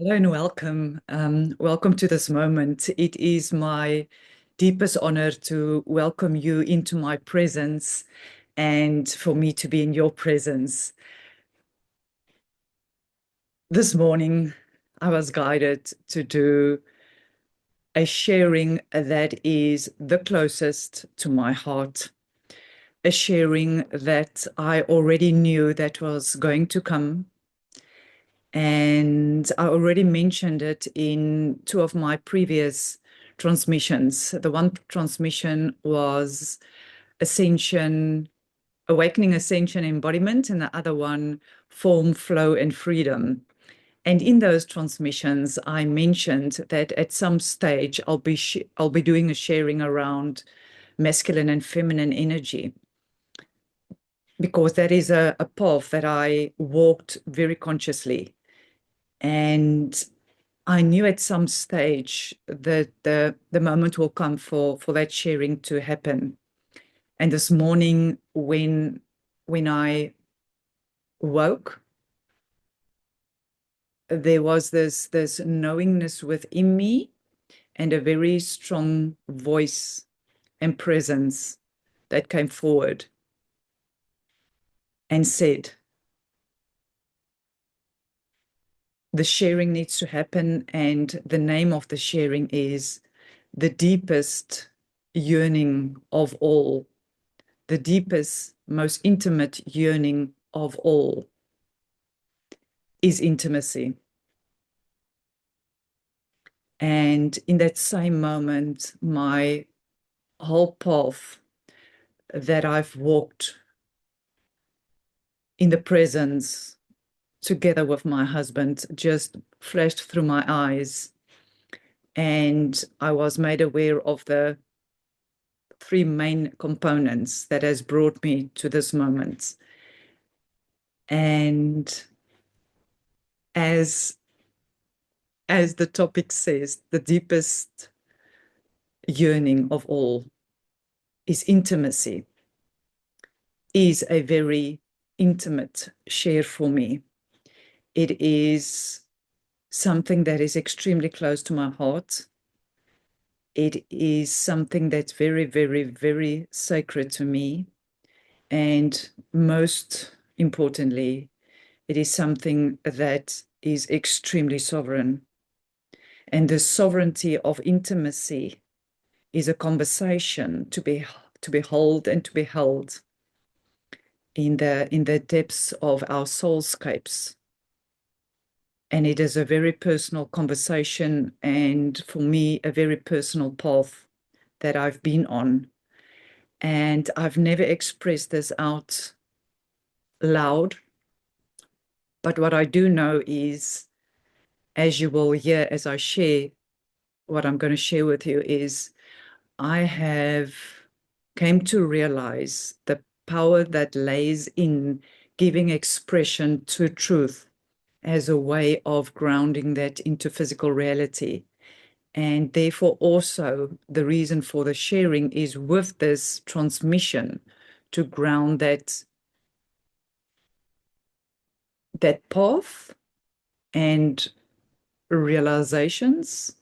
Hello and welcome. Welcome to this moment. It is my deepest honor to welcome you into my presence and for me to be in your presence. This morning, I was guided to do a sharing that is the closest to my heart, a sharing that I already knew that was going to come. And I already mentioned it in two of my previous transmissions. The one transmission was Ascension, Awakening, Ascension, Embodiment, and the other one, Form, Flow, and Freedom. And in those transmissions, I mentioned that at some stage I'll be doing a sharing around masculine and feminine energy, because that is a path that I walked very consciously. And I knew at some stage that the moment will come for that sharing to happen. And this morning, when I woke, there was this knowingness within me and a very strong voice and presence that came forward and said, the sharing needs to happen, and the name of the sharing is the deepest yearning of all, the deepest, most intimate yearning of all is intimacy. And in that same moment, my whole path that I've walked in the presence together with my husband just flashed through my eyes. And I was made aware of the three main components that has brought me to this moment. And as the topic says, the deepest yearning of all is intimacy, is a very intimate share for me. It is something that is extremely close to my heart. It is something that's very, very, very sacred to me. And most importantly, it is something that is extremely sovereign. And the sovereignty of intimacy is a conversation to behold and to be held in the depths of our soulscapes. And it is a very personal conversation, and for me, a very personal path that I've been on. And I've never expressed this out loud. But what I do know is, as you will hear as I share what I'm going to share with you, is I have came to realize the power that lays in giving expression to truth as a way of grounding that into physical reality. And therefore, also, the reason for the sharing is with this transmission to ground that path and realizations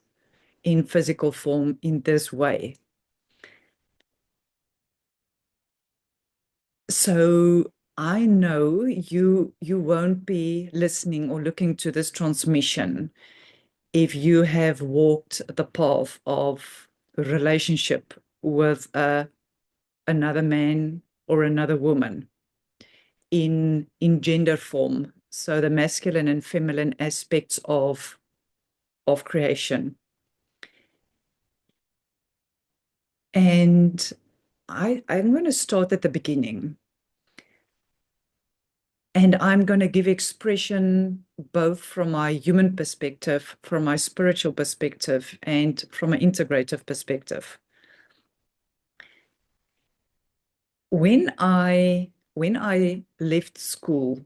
in physical form in this way. So I know you won't be listening or looking to this transmission if you have walked the path of relationship with another man or another woman in gender form, so the masculine and feminine aspects of creation. And I'm going to start at the beginning. And I'm going to give expression both from my human perspective, from my spiritual perspective, and from an integrative perspective. When I left school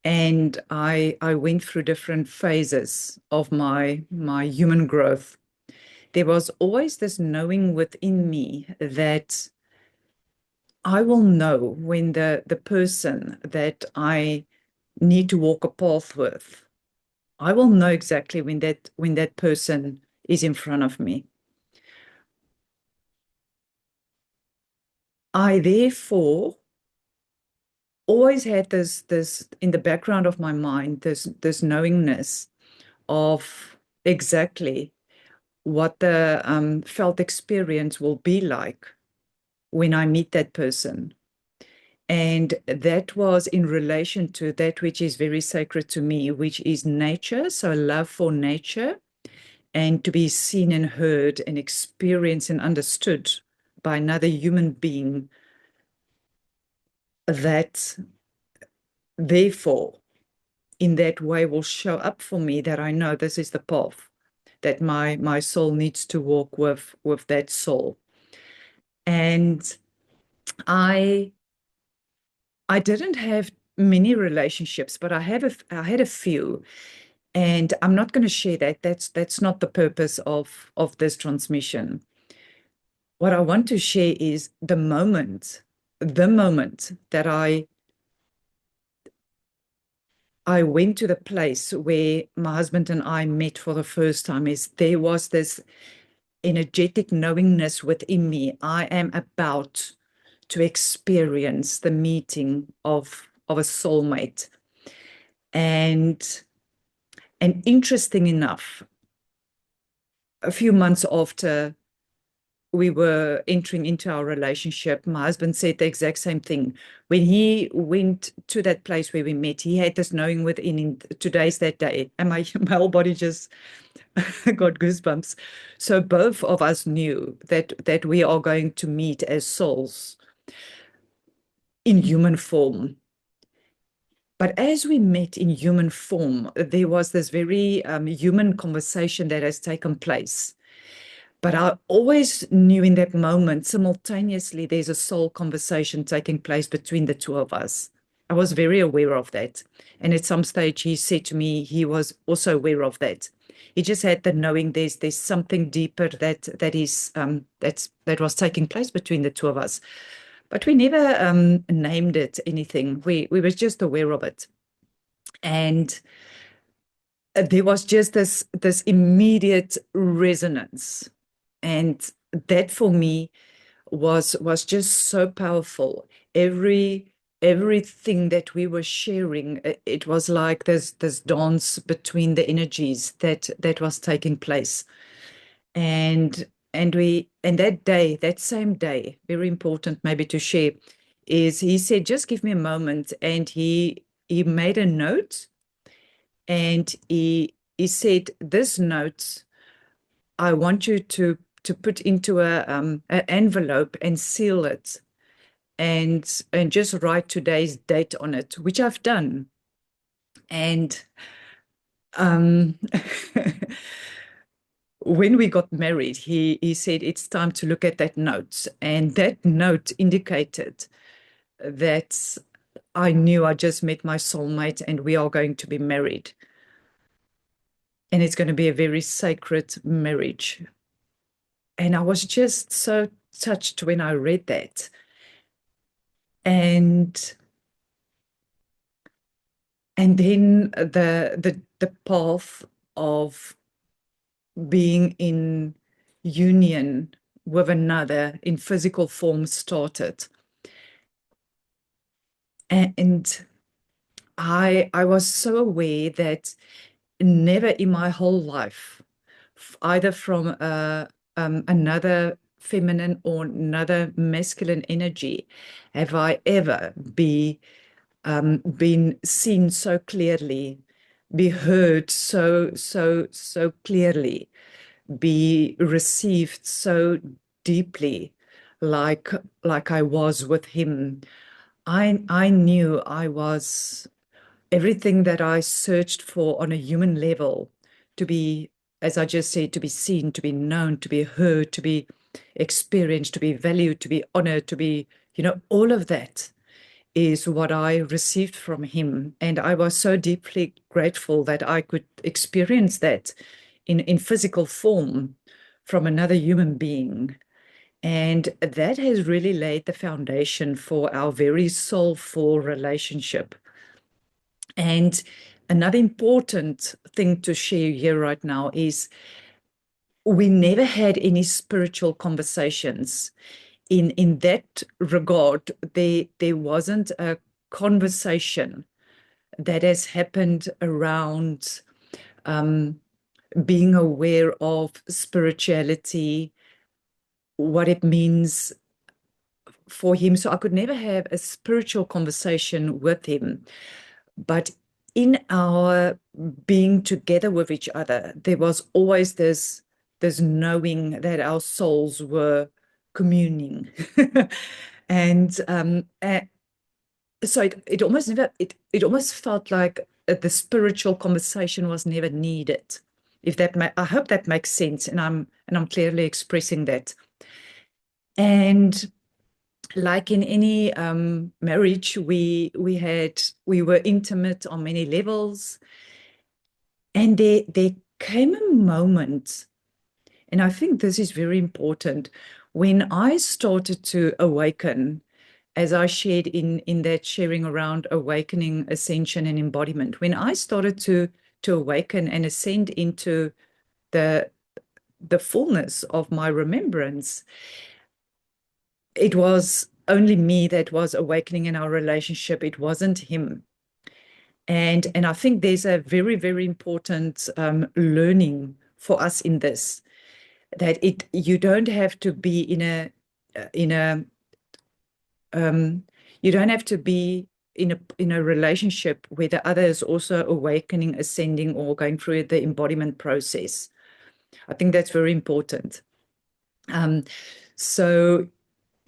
and I went through different phases of my human growth, there was always this knowing within me that I will know when the person that I need to walk a path with I will know exactly when that person is in front of me. I therefore always had this in the background of my mind, this knowingness of exactly what the felt experience will be like when I meet that person. And that was in relation to that which is very sacred to me, which is nature. So love for nature, and to be seen and heard and experienced and understood by another human being, that therefore in that way will show up for me, that I know this is the path that my soul needs to walk with that soul. And I didn't have many relationships, but I had a few, and I'm not going to share that. That's not the purpose of this transmission. What I want to share is the moment that I went to the place where my husband and I met for the first time. Is there was this energetic knowingness within me. I am about to experience the meeting of a soulmate. And interesting enough, a few months after we were entering into our relationship, my husband said the exact same thing. When he went to that place where we met, he had this knowing within him, today's that day. And my whole body just got goosebumps. So both of us knew that we are going to meet as souls in human form. But as we met in human form, there was this very human conversation that has taken place. But I always knew in that moment, simultaneously, there's a soul conversation taking place between the two of us. I was very aware of that. And at some stage, he said to me, he was also aware of that. He just had the knowing there's something deeper that was taking place between the two of us. But we never named it anything. We were just aware of it. And there was just this immediate resonance. And that for me was just so powerful. Everything that we were sharing, it was like this dance between the energies that was taking place. And that day, that same day, very important maybe to share, is he said, just give me a moment. And he made a note, and he said, this note, I want you to put into an envelope and seal it, and just write today's date on it, which I've done. And um, when we got married, he said it's time to look at that note, and that note indicated that I knew I just met my soulmate and we are going to be married, and it's going to be a very sacred marriage. And I was just so touched when I read that. And then the path of being in union with another in physical form started. And I was so aware that never in my whole life, either from another feminine or another masculine energy, have I ever been seen so clearly, be heard so clearly, be received so deeply, like I was with him. I knew I was everything that I searched for on a human level, to be, as I just said, to be seen, to be known, to be heard, to be experienced, to be valued, to be honored, to be, all of that is what I received from him. And I was so deeply grateful that I could experience that in physical form from another human being. And that has really laid the foundation for our very soulful relationship. And another important thing to share here right now is we never had any spiritual conversations. In that regard, there wasn't a conversation that has happened around being aware of spirituality, what it means for him. So I could never have a spiritual conversation with him. But in our being together with each other, there was always this knowing that our souls were communing. And so it almost never it almost felt like the spiritual conversation was never needed. If that I hope that makes sense, and I'm clearly expressing that. And like in any marriage, we were intimate on many levels, and there came a moment, and I think this is very important, when I started to awaken, as I shared in that sharing around awakening, ascension, and embodiment. When I started to awaken and ascend into the fullness of my remembrance, it was only me that was awakening in our relationship. It wasn't him. And I think there's a very, very important learning for us in this, that you don't have to be in a you don't have to be in a relationship where the other is also awakening, ascending, or going through the embodiment process. I think that's very important. So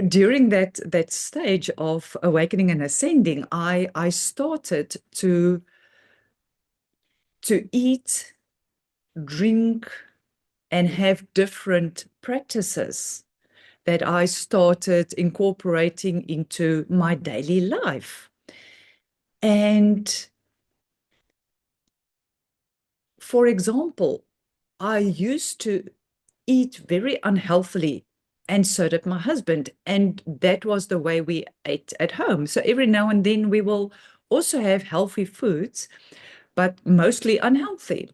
during that stage of awakening and ascending, I started to eat, drink, and have different practices that I started incorporating into my daily life. And for example, I used to eat very unhealthily, and so did my husband. And that was the way we ate at home. So every now and then we will also have healthy foods, but mostly unhealthy.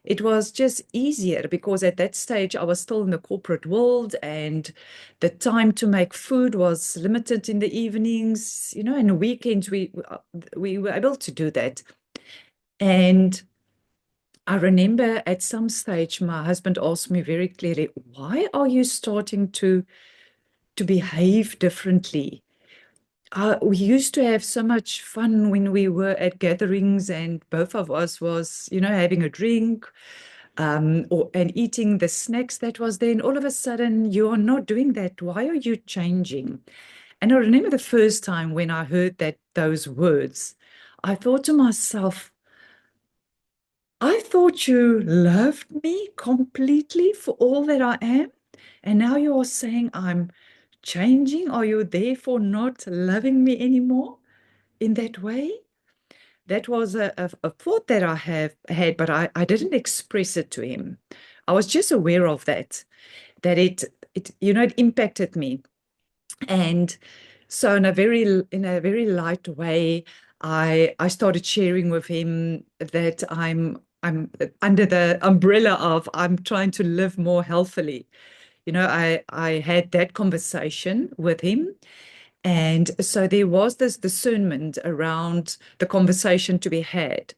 It was just easier because at that stage I was still in the corporate world, and the time to make food was limited in the evenings, and weekends we were able to do that. And I remember at some stage my husband asked me very clearly, why are you starting to behave differently? We used to have so much fun when we were at gatherings, and both of us was, having a drink and eating the snacks that was there. And all of a sudden, you are not doing that. Why are you changing? And I remember the first time when I heard those words, I thought to myself, I thought you loved me completely for all that I am, and now you are saying I'm changing. Are you therefore not loving me anymore in that way? That was a thought that I have had, but I didn't express it to him. I was just aware of that it it impacted me. And so in a very light way, I started sharing with him that I'm under the umbrella of I'm trying to live more healthily. I had that conversation with him. And so there was this discernment around the conversation to be had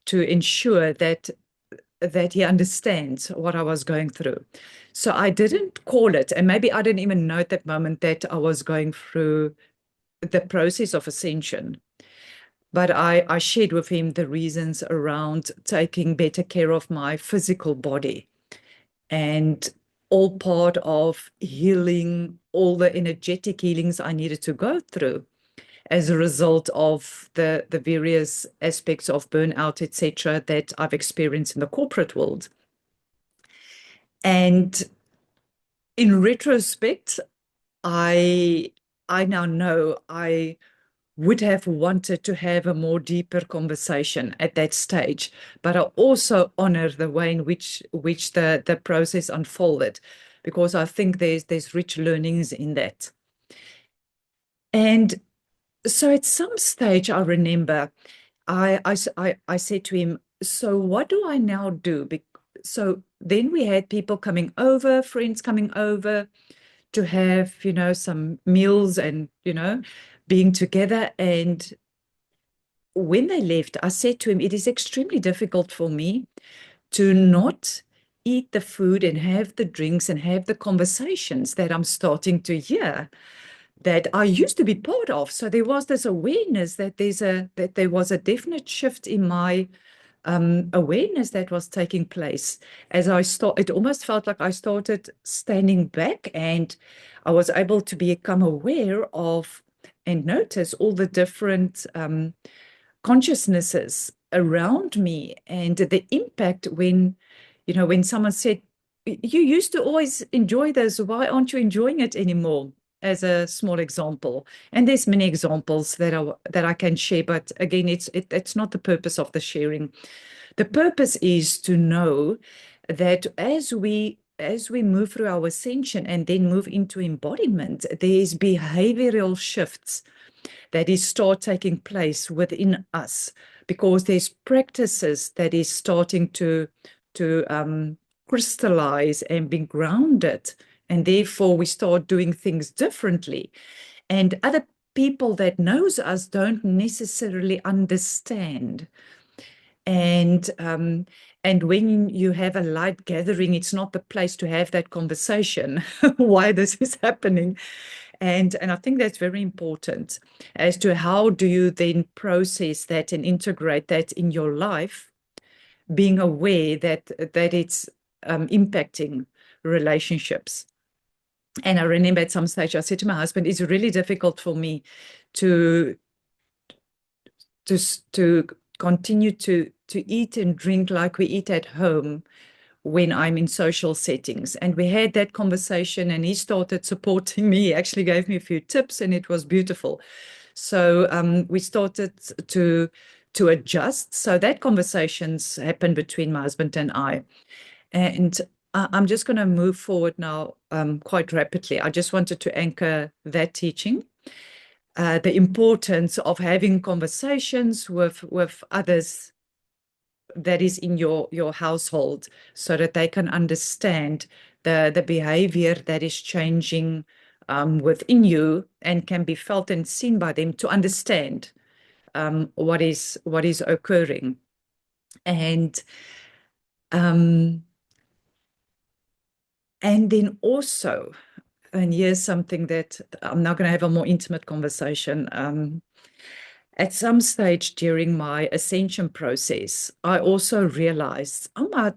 to ensure that he understands what I was going through. So I didn't call it, and maybe I didn't even know at that moment that I was going through the process of ascension. But I shared with him the reasons around taking better care of my physical body, and all part of healing, all the energetic healings I needed to go through as a result of the various aspects of burnout, etc., that I've experienced in the corporate world. And in retrospect, I now know I would have wanted to have a more deeper conversation at that stage, but I also honor the way in which the process unfolded, because I think there's rich learnings in that. And so at some stage, I remember I said to him, so what do I now do? So then we had people coming over, friends coming over to have, some meals and, being together. And when they left, I said to him, it is extremely difficult for me to not eat the food and have the drinks and have the conversations that I'm starting to hear that I used to be part of. So there was this awareness that there was a definite shift in my awareness that was taking place as it almost felt like I started standing back, and I was able to become aware of and notice all the different consciousnesses around me, and the impact when someone said, you used to always enjoy this, why aren't you enjoying it anymore? As a small example. And there's many examples that I can share, but again, it's not the purpose of the sharing. The purpose is to know that as we move through our ascension and then move into embodiment, there's behavioral shifts that is start taking place within us, because there's practices that is starting to crystallize and be grounded, and therefore we start doing things differently. And other people that knows us don't necessarily understand. And when you have a light gathering, it's not the place to have that conversation why this is happening. And I think that's very important as to how do you then process that and integrate that in your life, being aware that it's impacting relationships. And I remember at some stage I said to my husband, it's really difficult for me to continue to eat and drink like we eat at home when I'm in social settings. And we had that conversation, and he started supporting me. He actually gave me a few tips, and it was beautiful. So we started to adjust. So that conversations happened between my husband and I. And I'm just going to move forward now quite rapidly. I just wanted to anchor that teaching. The importance of having conversations with others that is in your household, so that they can understand the behavior that is changing within you and can be felt and seen by them, to understand what is occurring. And then also, and here's something that I'm now going to have a more intimate conversation. At some stage during my ascension process, I also realized, oh my,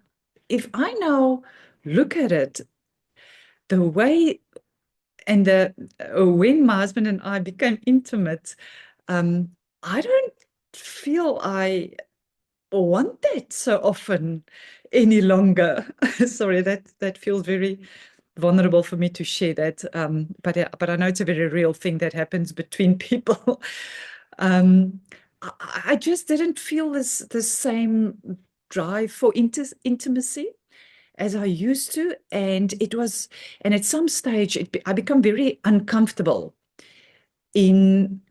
if I now look at it, the way and when my husband and I became intimate, I don't feel I want that so often any longer. Sorry, that feels very vulnerable for me to share that, but I know it's a very real thing that happens between people. I just didn't feel the same drive for intimacy as I used to, and at some stage I become very uncomfortable and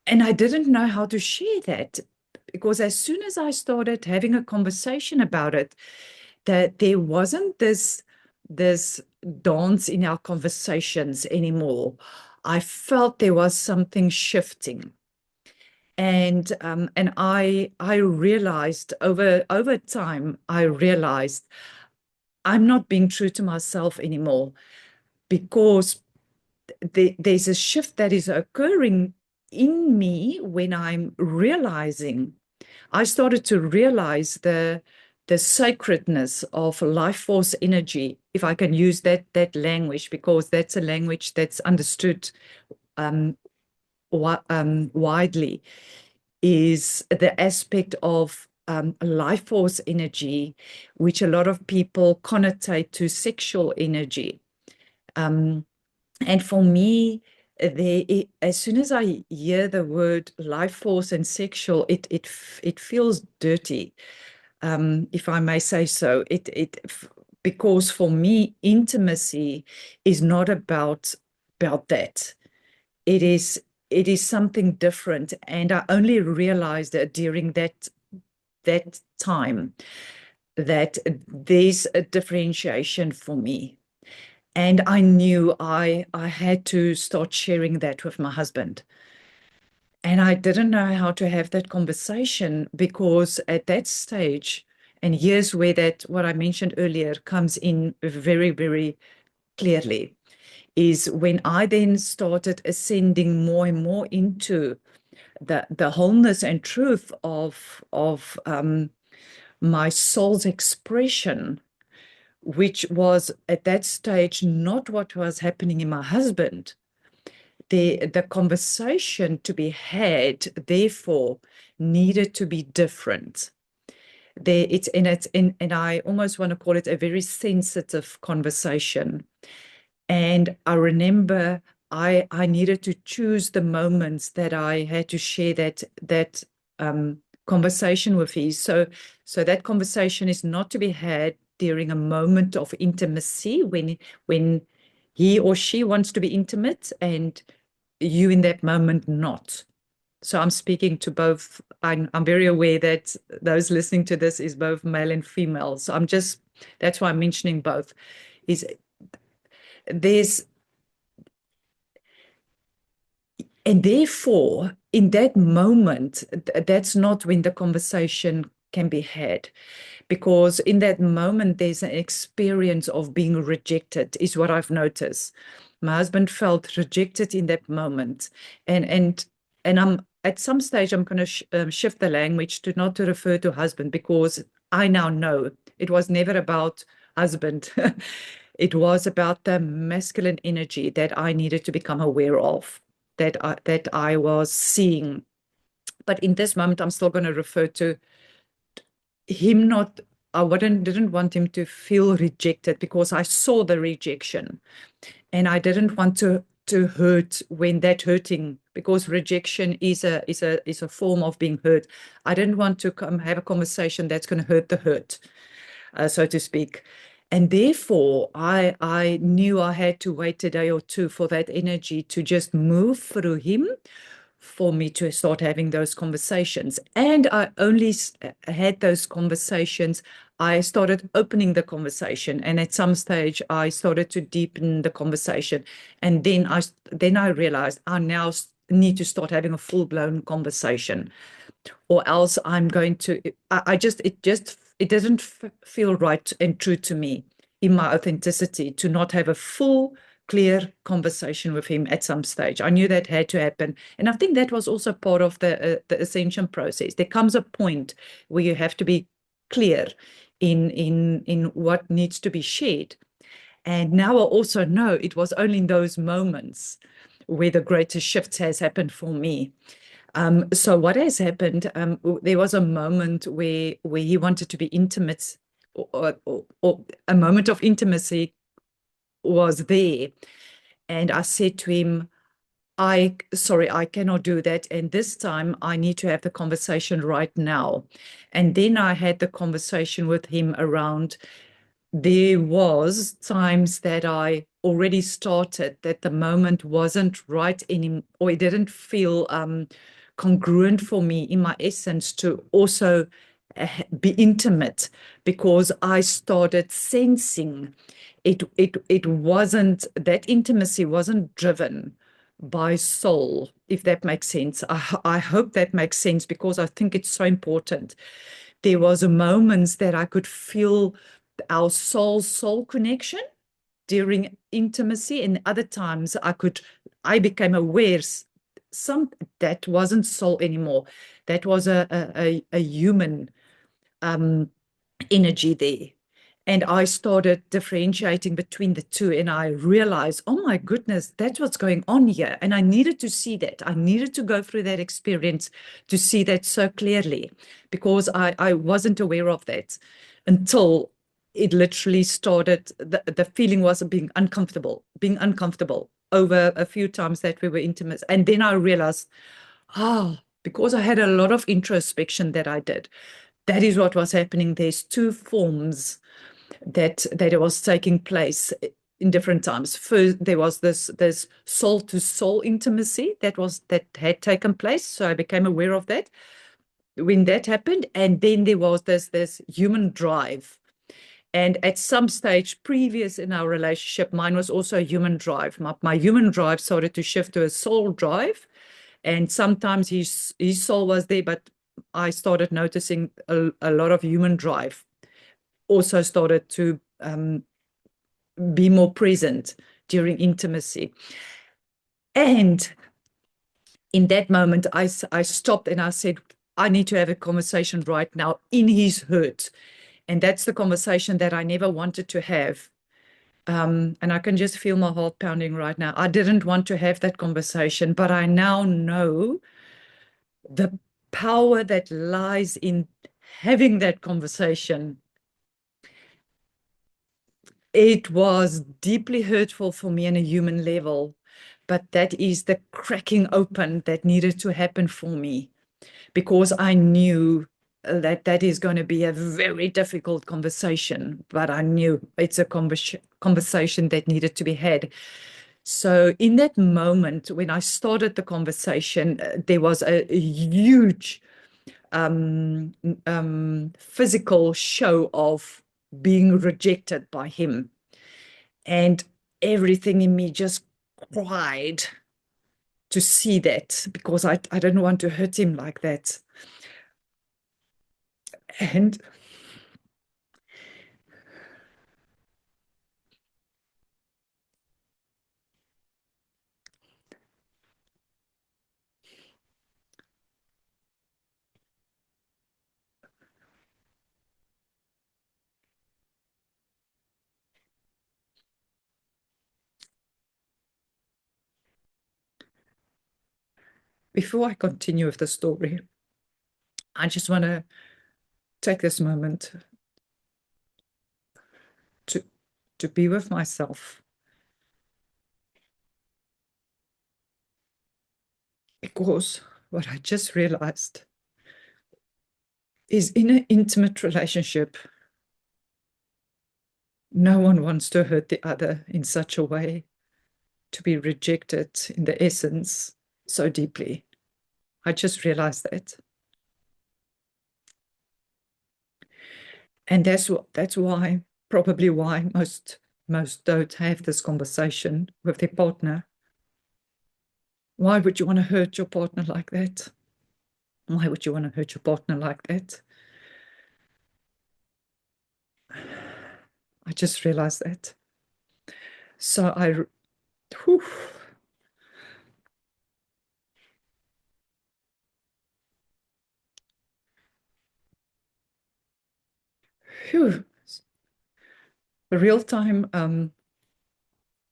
I didn't know how to share that, because as soon as I started having a conversation about it, that there wasn't this dance in our conversations anymore. I felt there was something shifting. And I realized over time, I realized I'm not being true to myself anymore, because there's a shift that is occurring in me when I'm realizing. I started to realize the sacredness of life force energy, if I can use that language, because that's a language that's understood widely, is the aspect of life force energy, which a lot of people connotate to sexual energy. And for me, as soon as I hear the word life force and sexual, it feels dirty, if I may say so. Because for me, intimacy is not about that. It is it is something different. And I only realized it during that time that there's a differentiation for me. And I knew I had to start sharing that with my husband. And I didn't know how to have that conversation, because at that stage, and here's where that, what I mentioned earlier, comes in very, very clearly, is when I then started ascending more and more into the wholeness and truth of my soul's expression, which was at that stage not what was happening in my husband. The conversation to be had, therefore, needed to be different. And I almost want to call it a very sensitive conversation. And I remember I needed to choose the moments that I had to share that conversation with him. So that conversation is not to be had during a moment of intimacy when he or she wants to be intimate and you in that moment not. So I'm speaking to both. I'm very aware that those listening to this is both male and female. So that's why I'm mentioning both. And therefore, in that moment, that's not when the conversation can be had. Because in that moment, there's an experience of being rejected, is what I've noticed. My husband felt rejected in that moment. And I'm at some stage, I'm going to shift the language to not to refer to husband, because I now know it was never about husband. It was about the masculine energy that I needed to become aware of, that I was seeing. But in this moment, I'm still going to refer to him not. I didn't want him to feel rejected, because I saw the rejection, and I didn't want to hurt when that hurting, because rejection is a form of being hurt. I didn't want to have a conversation that's going to hurt the hurt, so to speak. And therefore, I knew I had to wait a day or two for that energy to just move through him, for me to start having those conversations. And I only had those conversations. I started opening the conversation, and at some stage I started to deepen the conversation. And then I realized I now need to start having a full-blown conversation, or else I'm going to, it doesn't feel right and true to me in my authenticity to not have a full, clear conversation with him at some stage. I knew that had to happen. And I think that was also part of the ascension process. There comes a point where you have to be clear in what needs to be shared. And now I also know it was only in those moments where the greatest shift has happened for me. So what has happened, there was a moment where he wanted to be intimate, or a moment of intimacy was there. And I said to him, sorry, I cannot do that. And this time I need to have the conversation right now. And then I had the conversation with him around, there was times that I already started that the moment wasn't right anymore, or it didn't feel congruent for me in my essence to also be intimate, because I started sensing it wasn't, that intimacy wasn't driven by soul, if that makes sense. I hope that makes sense, because I think it's so important. There was a moments that I could feel our soul connection during intimacy, and other times I became aware that wasn't soul anymore. That was a human energy there. And I started differentiating between the two, and I realized, oh my goodness, that's what's going on here. And I needed to see that. I needed to go through that experience to see that so clearly, because I wasn't aware of that until it literally started. The feeling was being uncomfortable over a few times that we were intimate. And then I realized, because I had a lot of introspection that I did, that is what was happening. There's two forms that it was taking place. in different times. First, there was this soul to soul intimacy that had taken place. So I became aware of that when that happened. And then there was this human drive. And at some stage previous in our relationship, mine was also a human drive. My human drive started to shift to a soul drive. And sometimes his soul was there, but I started noticing a lot of human drive also started to be more present during intimacy. And in that moment, I stopped and I said, I need to have a conversation right now in his hurt. And that's the conversation that I never wanted to have. And I can just feel my heart pounding right now. I didn't want to have that conversation, but I now know the power that lies in having that conversation. It was deeply hurtful for me on a human level, but that is the cracking open that needed to happen for me, because I knew that is going to be a very difficult conversation, but I knew it's a conversation that needed to be had. So in that moment, when I started the conversation, there was a huge physical show of being rejected by him. And everything in me just cried to see that, because I didn't want to hurt him like that. And before I continue with the story, I just want to take this moment to be with myself, because what I just realized is, in an intimate relationship, no one wants to hurt the other in such a way, to be rejected in the essence so deeply. I just realized that. And that's why, probably why most don't have this conversation with their partner. Why would you want to hurt your partner like that? Why would you want to hurt your partner like that? I just realized that. So whew, phew, the real time,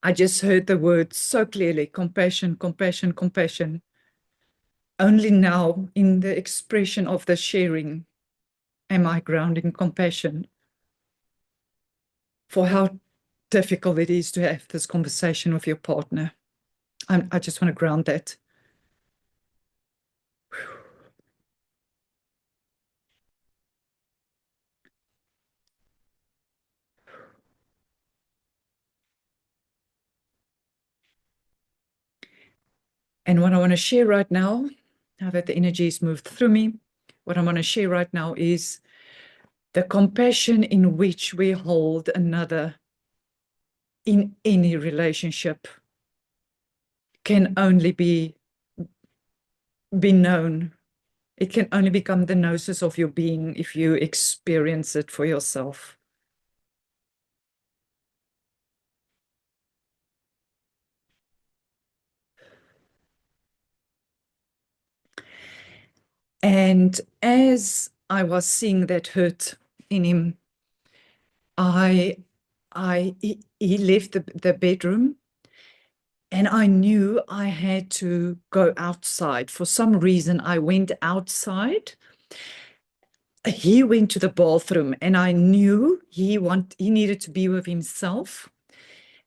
I just heard the word so clearly: compassion, compassion, compassion. Only now, in the expression of the sharing, am I grounding compassion for how difficult it is to have this conversation with your partner. I just want to ground that. And what I want to share right now that the energy has moved through me, what I want to share right now is the compassion in which we hold another in any relationship can only be known. It can only become the gnosis of your being if you experience it for yourself. And as I was seeing that hurt in him, he left the bedroom, and I knew I had to go outside. For some reason, I went outside. He went to the bathroom, and I knew he needed to be with himself.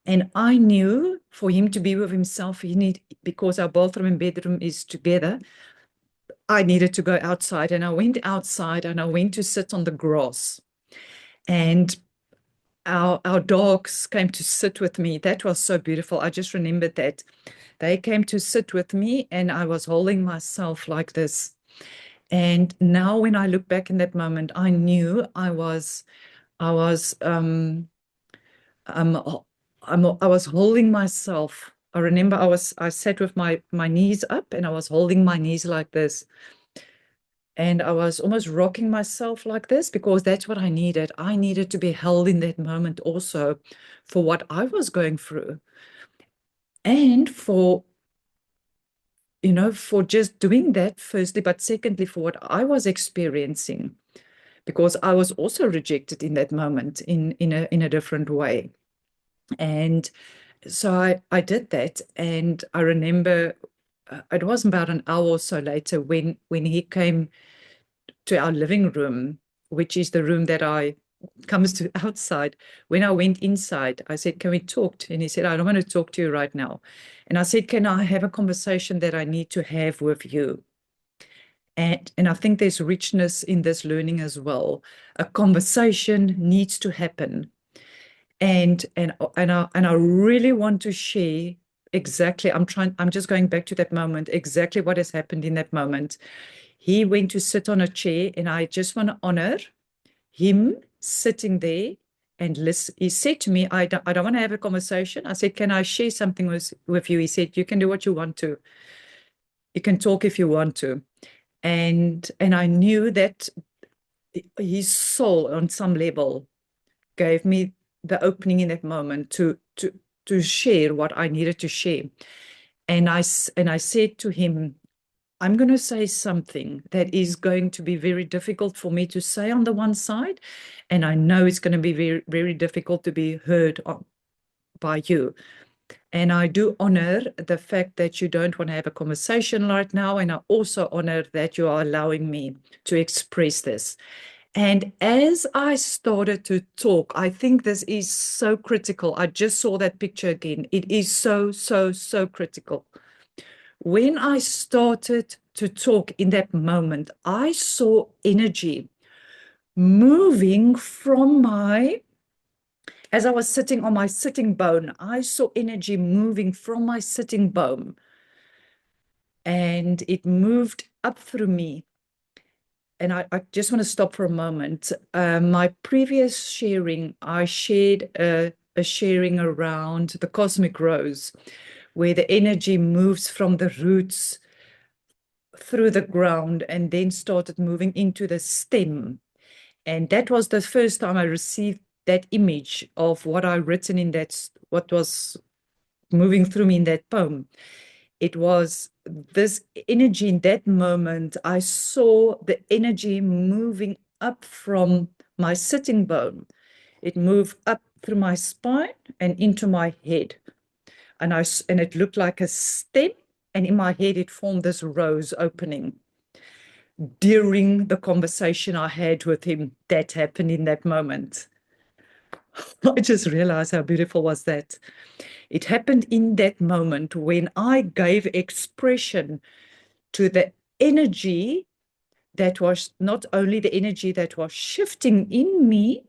And I knew for him to be with himself, because our bathroom and bedroom is together, I needed to go outside. And I went outside and I went to sit on the grass. And our dogs came to sit with me. That was so beautiful. I just remembered that. They came to sit with me, and I was holding myself like this. And now when I look back in that moment, I knew I was um I was holding myself. I remember I sat with my knees up, and I was holding my knees like this. And I was almost rocking myself like this because that's what I needed. I needed to be held in that moment also for what I was going through, and for, for just doing that, firstly, but secondly, for what I was experiencing, because I was also rejected in that moment in a different way. And so I did that. And I remember it wasn't about an hour or so later when he came to our living room, which is the room that I comes to outside. When I went inside, I said, "Can we talk?" And he said, "I don't want to talk to you right now." And I said, "Can I have a conversation that I need to have with you?" And I think there's richness in this learning as well. A conversation needs to happen. And I really want to share exactly. I'm just going back to that moment, exactly what has happened in that moment. He went to sit on a chair, and I just want to honor him sitting there and listen. He said to me, I don't want to have a conversation. I said, "Can I share something with you?" He said, "You can do what you want to. You can talk if you want to." And I knew that his soul on some level gave me the opening in that moment to share what I needed to share. And I said to him, "I'm going to say something that is going to be very difficult for me to say on the one side, and I know it's going to be very, very difficult to be heard by you. And I do honor the fact that you don't want to have a conversation right now, and I also honor that you are allowing me to express this." And as I started to talk, I think this is so critical. I just saw that picture again. It is so, so, so critical. When I started to talk in that moment, I saw energy moving as I was sitting on my sitting bone, I saw energy moving from my sitting bone, and it moved up through me. And I just want to stop for a moment. My previous sharing, I shared a sharing around the cosmic rose, where the energy moves from the roots through the ground and then started moving into the stem. And that was the first time I received that image of what I written in what was moving through me in that poem. It was this energy in that moment. I saw the energy moving up from my sitting bone. It moved up through my spine and into my head. And it looked like a stem. And in my head, it formed this rose opening. During the conversation I had with him, that happened in that moment. I just realized how beautiful was that. It happened in that moment when I gave expression to the energy that was not only the energy that was shifting in me,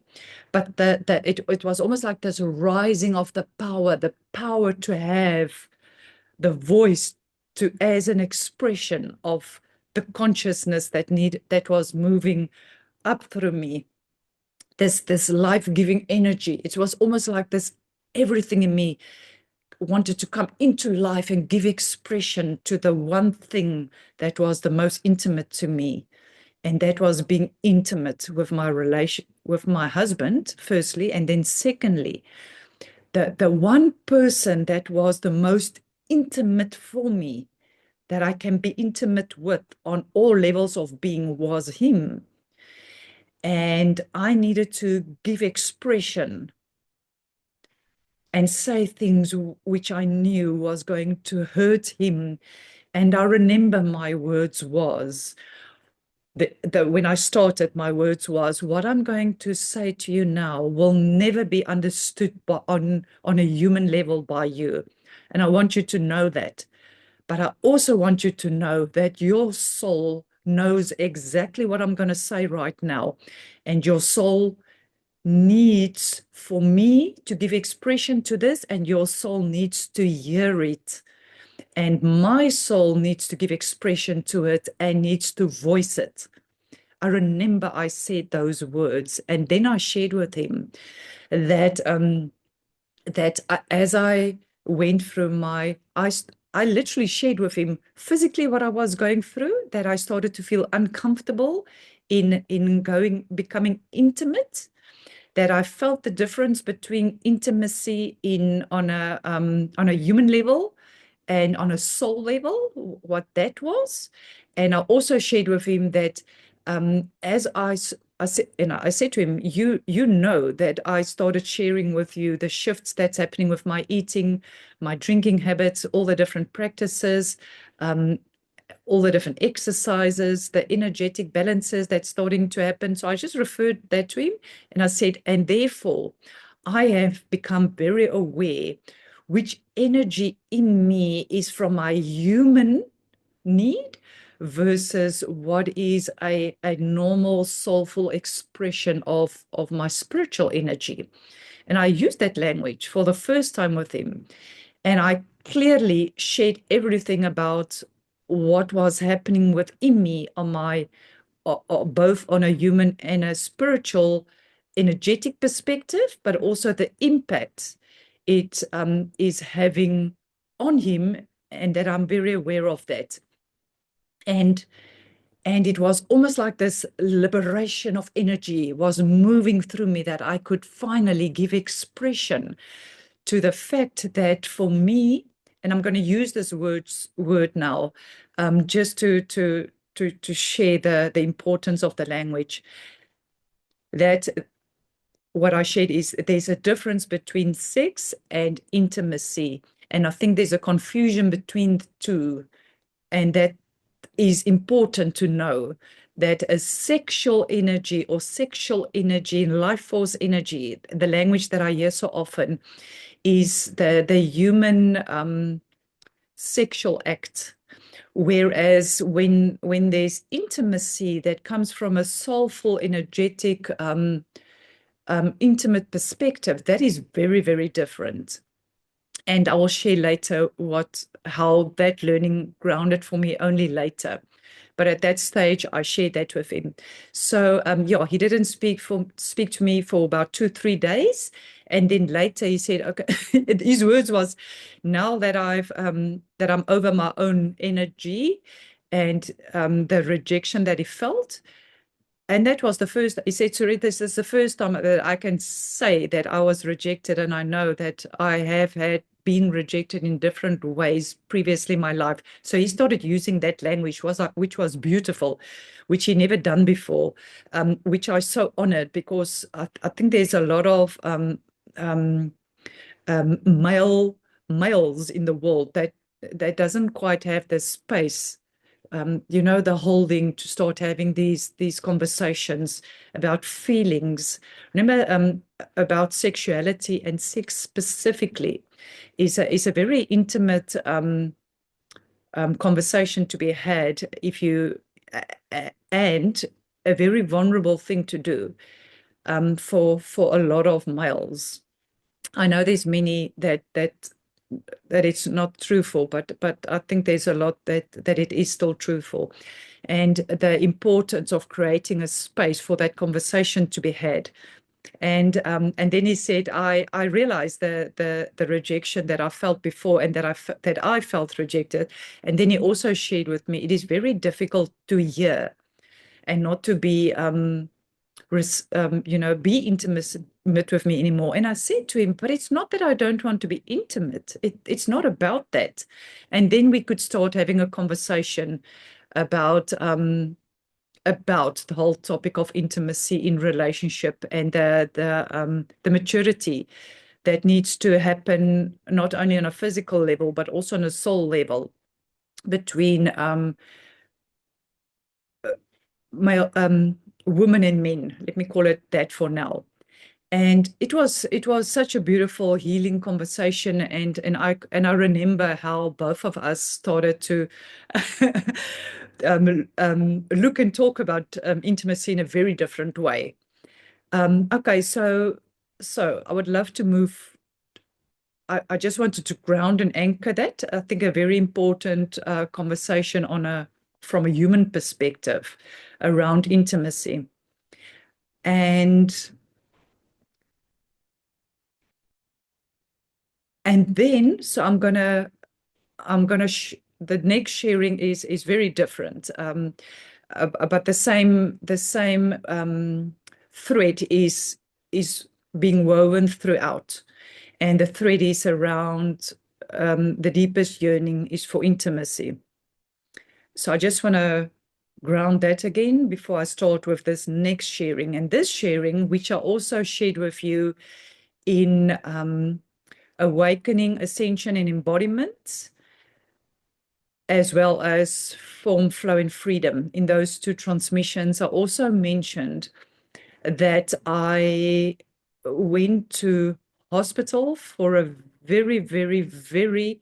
but it was almost like this rising of the power to have the voice to as an expression of the consciousness that was moving up through me. This life-giving energy. It was almost like this everything in me wanted to come into life and give expression to the one thing that was the most intimate to me. And that was being intimate with my relation with my husband, firstly, and then secondly, the one person that was the most intimate for me, that I can be intimate with on all levels of being, was him. And I needed to give expression and say things which I knew was going to hurt him. And I remember my words was, when I started, my words was, "What I'm going to say to you now will never be understood on a human level by you. And I want you to know that. But I also want you to know that your soul knows exactly what I'm going to say right now. And your soul needs for me to give expression to this, and your soul needs to hear it. And my soul needs to give expression to it and needs to voice it. I remember I said those words, and then I shared with him that as I went through I literally shared with him physically what I was going through, that I started to feel uncomfortable in becoming intimate, that I felt the difference between intimacy on a human level and on a soul level, what that was. And I also shared with him that as I said to him, you know that I started sharing with you the shifts that's happening with my eating, my drinking habits, all the different practices, all the different exercises, the energetic balances that's starting to happen. So I just referred that to him, and I said, and therefore I have become very aware which energy in me is from my human need versus what is a normal soulful expression of my spiritual energy. And I used that language for the first time with him. And I clearly shared everything about what was happening within me on my both on a human and a spiritual energetic perspective, but also the impact it is having on him, and that I'm very aware of that. And it was almost like this liberation of energy was moving through me, that I could finally give expression to the fact that for me, and I'm going to use this word now, just to share the importance of the language, that what I shared is there's a difference between sex and intimacy. And I think there's a confusion between the two. And that is important to know, that a sexual energy or sexual energy and life force energy, the language that I hear so often, is the human sexual act. Whereas when there's intimacy that comes from a soulful, energetic, intimate perspective, that is very, very different. And I will share later how that learning grounded for me only later. But at that stage, I shared that with him. So yeah, he didn't speak to me for about 2-3 days, and then later he said, "Okay." His words was, "Now that that I'm over my own energy and the rejection that he felt." And that was the first, he said, "Suri, this is the first time that I can say that I was rejected. And I know that I have been rejected in different ways previously in my life." So he started using that language, which was beautiful, which he never done before, which I so honored, because I think there's a lot of males in the world that doesn't quite have the space, the holding to start having these conversations about feelings. Remember, about sexuality and sex specifically is a very intimate conversation to be had and a very vulnerable thing to do for a lot of males. I know there's many that it's not true for, but I think there's a lot that it is still true for, and the importance of creating a space for that conversation to be had. And then he said, I realized the rejection that I felt before, and that I felt rejected. And then he also shared with me, it is very difficult to hear and not to be be intimate with me anymore. And I said to him, but it's not that I don't want to be intimate. It's not about that. And then we could start having a conversation about the whole topic of intimacy in relationship, and the maturity that needs to happen not only on a physical level but also on a soul level between male women and men. Let me call it that for now. And it was such a beautiful healing conversation, and I remember how both of us started to look and talk about intimacy in a very different way. Okay, so I would love to move. I just wanted to ground and anchor that. I think a very important conversation from a human perspective around intimacy. And then so the next sharing is very different. But the same thread is being woven throughout. And the thread is around the deepest yearning is for intimacy. So I just want to ground that again before I start with this next sharing. And this sharing, which I also shared with you in Awakening, Ascension, and Embodiment, as well as Form, Flow, and Freedom. In those two transmissions, I also mentioned that I went to hospital for a very, very, very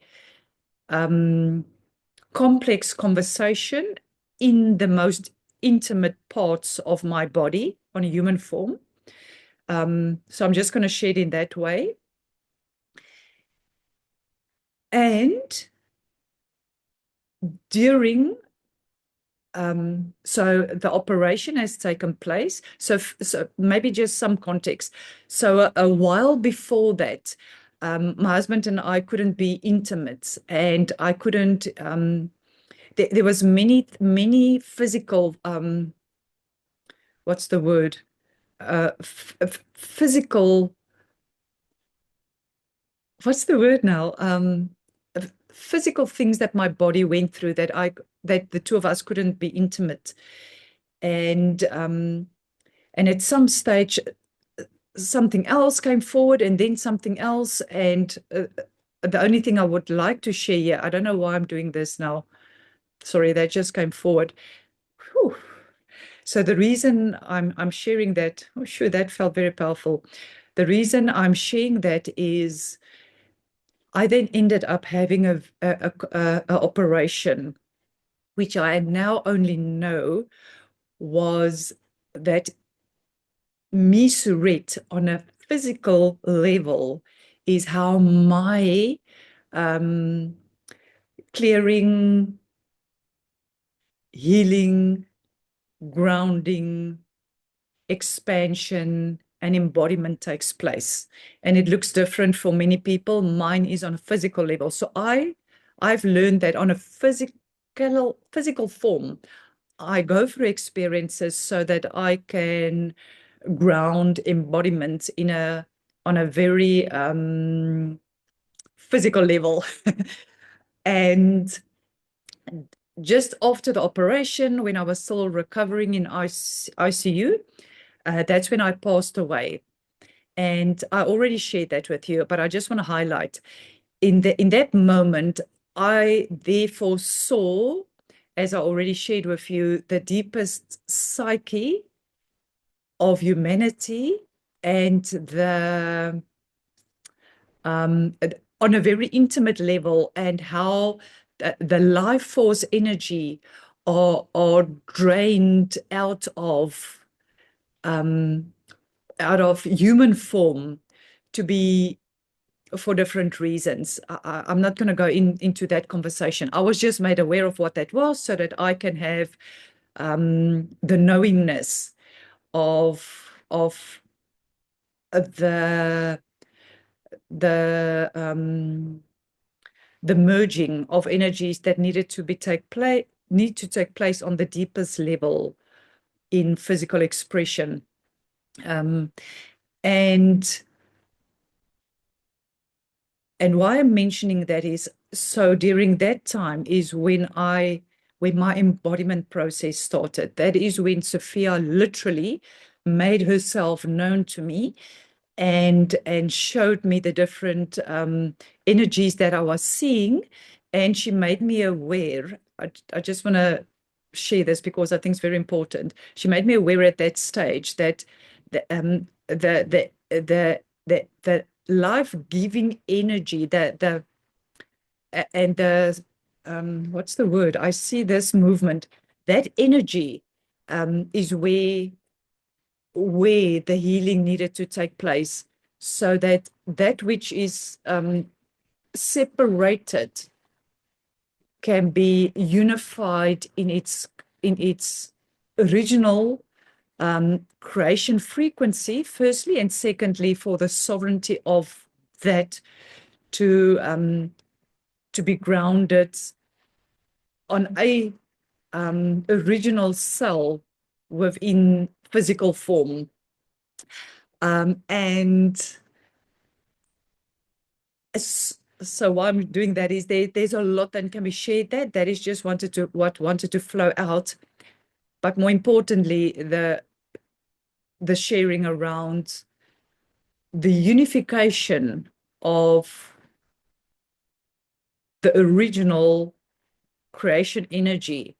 complex conversation in the most intimate parts of my body on a human form. So I'm just going to share it in that way. And during so the operation has taken place. So maybe just some context. So a while before that, my husband and I couldn't be intimate, and I couldn't. There was many physical. What's the word? Physical. What's the word now? Physical things that my body went through that the two of us couldn't be intimate, and at some stage something else came forward, and then something else, and the only thing I would like to share here, I don't know why I'm doing this now. Sorry, that just came forward. Whew. So the reason I'm sharing that, oh sure, that felt very powerful. The reason I'm sharing that is I then ended up having a operation, which I now only know was that Misurette on a physical level is how my clearing, healing, grounding, expansion, and embodiment takes place. And it looks different for many people. Mine is on a physical level. So I've learned that on a physical form, I go through experiences so that I can ground embodiment on a very physical level. And just after the operation, when I was still recovering in ICU, that's when I passed away. And I already shared that with you, but I just want to highlight in that moment, I therefore saw, as I already shared with you, the deepest psyche of humanity, and on a very intimate level, and how the life force energy are drained out of human form to be for different reasons. I'm not going to go into that conversation. I was just made aware of what that was so that I can have the knowingness of the the the merging of energies that need to take place on the deepest level in physical expression. And why I'm mentioning that is, so during that time is when my embodiment process started. That is when Sophia literally made herself known to me and showed me the different energies that I was seeing, and she made me aware. I just want to share this because I think it's very important. She made me aware at that stage that the life-giving energy, and the what's the word? I see this movement. That energy is where where the healing needed to take place, so that that which is separated can be unified in its original creation frequency, firstly, and secondly, for the sovereignty of that to be grounded on a original cell within physical form. And so why I'm doing that is there's a lot that can be shared. That is just wanted to flow out, but more importantly, the sharing around the unification of the original creation energy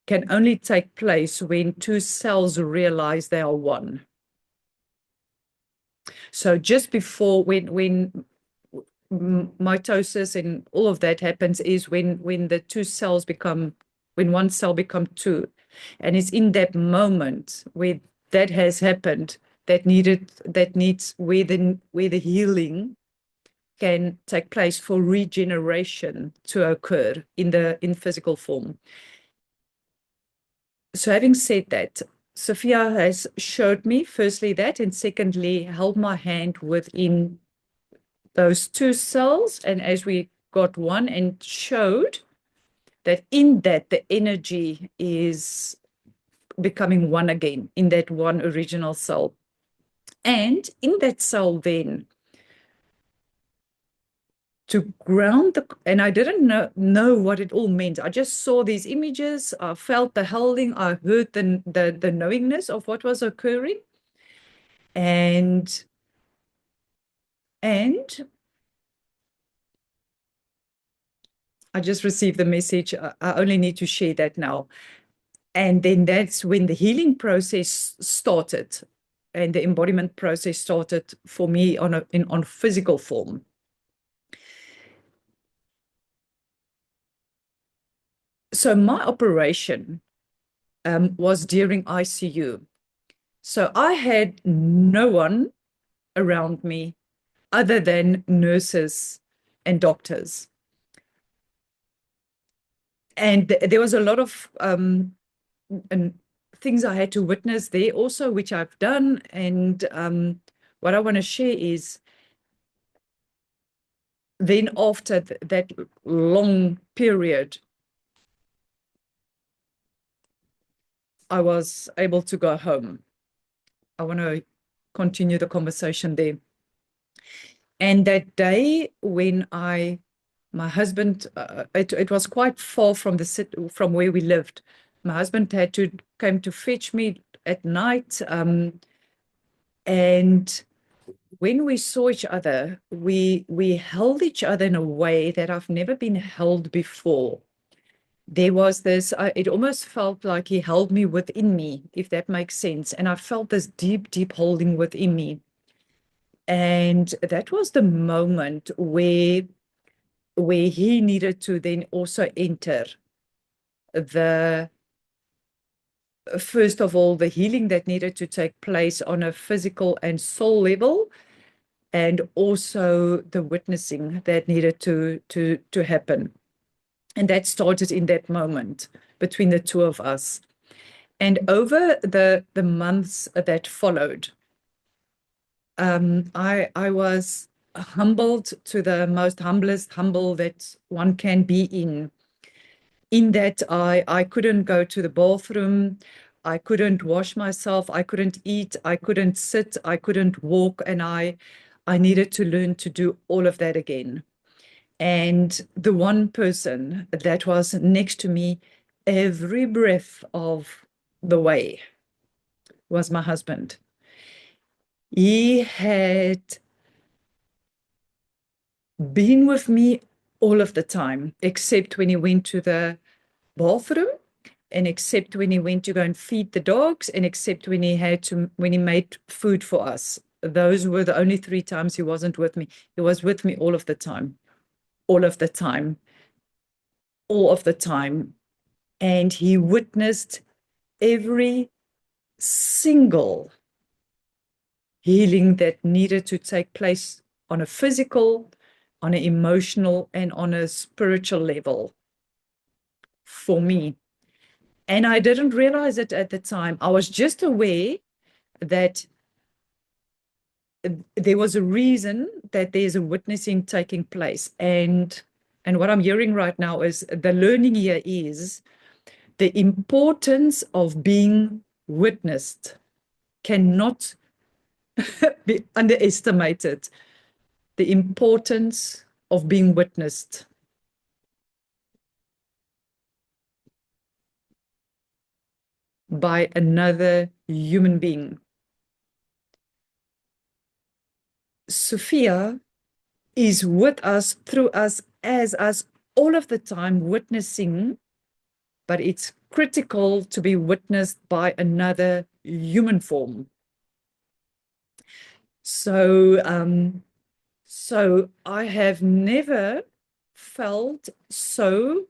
can only take place when two cells realize they are one. So just before when mitosis and all of that happens is when the two cells become, when one cell become two, and it's in that moment where that has happened that needs where the healing can take place for regeneration to occur in physical form. So having said that, Sophia has showed me firstly that, and secondly held my hand within those two cells, and as we got one, and showed that in that the energy is becoming one again in that one original cell. And in that cell then, to ground and I didn't know what it all meant. I just saw these images, I felt the holding, I heard the knowingness of what was occurring. And I just received the message, I only need to share that now. And then that's when the healing process started, and the embodiment process started for me on physical form. So my operation was during ICU. So I had no one around me other than nurses and doctors. And there was a lot of things I had to witness there also, which I've done. And what I want to share is then after that long period, I was able to go home. I want to continue the conversation there. And that day when my husband, it was quite far from from where we lived. My husband came to fetch me at night. And when we saw each other, we held each other in a way that I've never been held before. There was this, it almost felt like he held me within me, if that makes sense. And I felt this deep, deep holding within me. And that was the moment where he needed to then also enter first of all, the healing that needed to take place on a physical and soul level, and also the witnessing that needed to happen. And that started in that moment between the two of us. And over the months that followed, I was humbled to the most humblest humble that one can be in that I couldn't go to the bathroom, I couldn't wash myself, I couldn't eat, I couldn't sit, I couldn't walk, and I needed to learn to do all of that again. And the one person that was next to me every breath of the way was my husband. He had been with me all of the time, except when he went to the bathroom, and except when he went to go and feed the dogs, and except when he made food for us. Those were the only 3 times he wasn't with me. He was with me all of the time, all of the time, all of the time. And he witnessed every single healing that needed to take place on a physical, on an emotional, and on a spiritual level for me. And I didn't realize it at the time. I was just aware that there was a reason that there's a witnessing taking place. And what I'm hearing right now is the learning here is the importance of being witnessed cannot be underestimated. The importance of being witnessed. By another human being. Sophia is with us, through us, as us, all of the time witnessing, but it's critical to be witnessed by another human form. So I have never felt so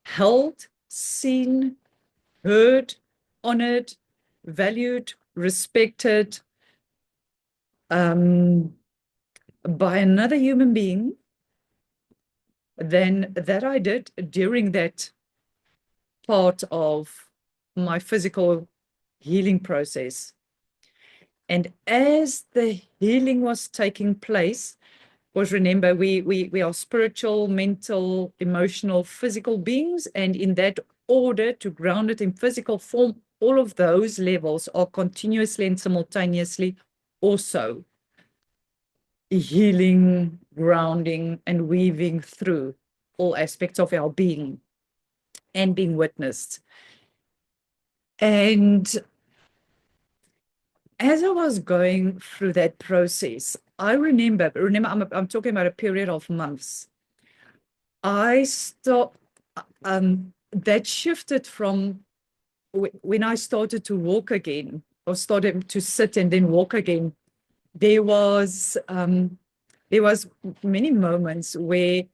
held, seen, heard, honored, valued, respected by another human being than that I did during that part of my physical healing process. And as the healing was taking place, because remember, we are spiritual, mental, emotional, physical beings, and in that order to ground it in physical form, all of those levels are continuously and simultaneously also healing, grounding, and weaving through all aspects of our being and being witnessed. And as I was going through that process, I remember I'm talking about a period of months. I stopped, that shifted from when I started to walk again, or started to sit and then walk again. There was many moments where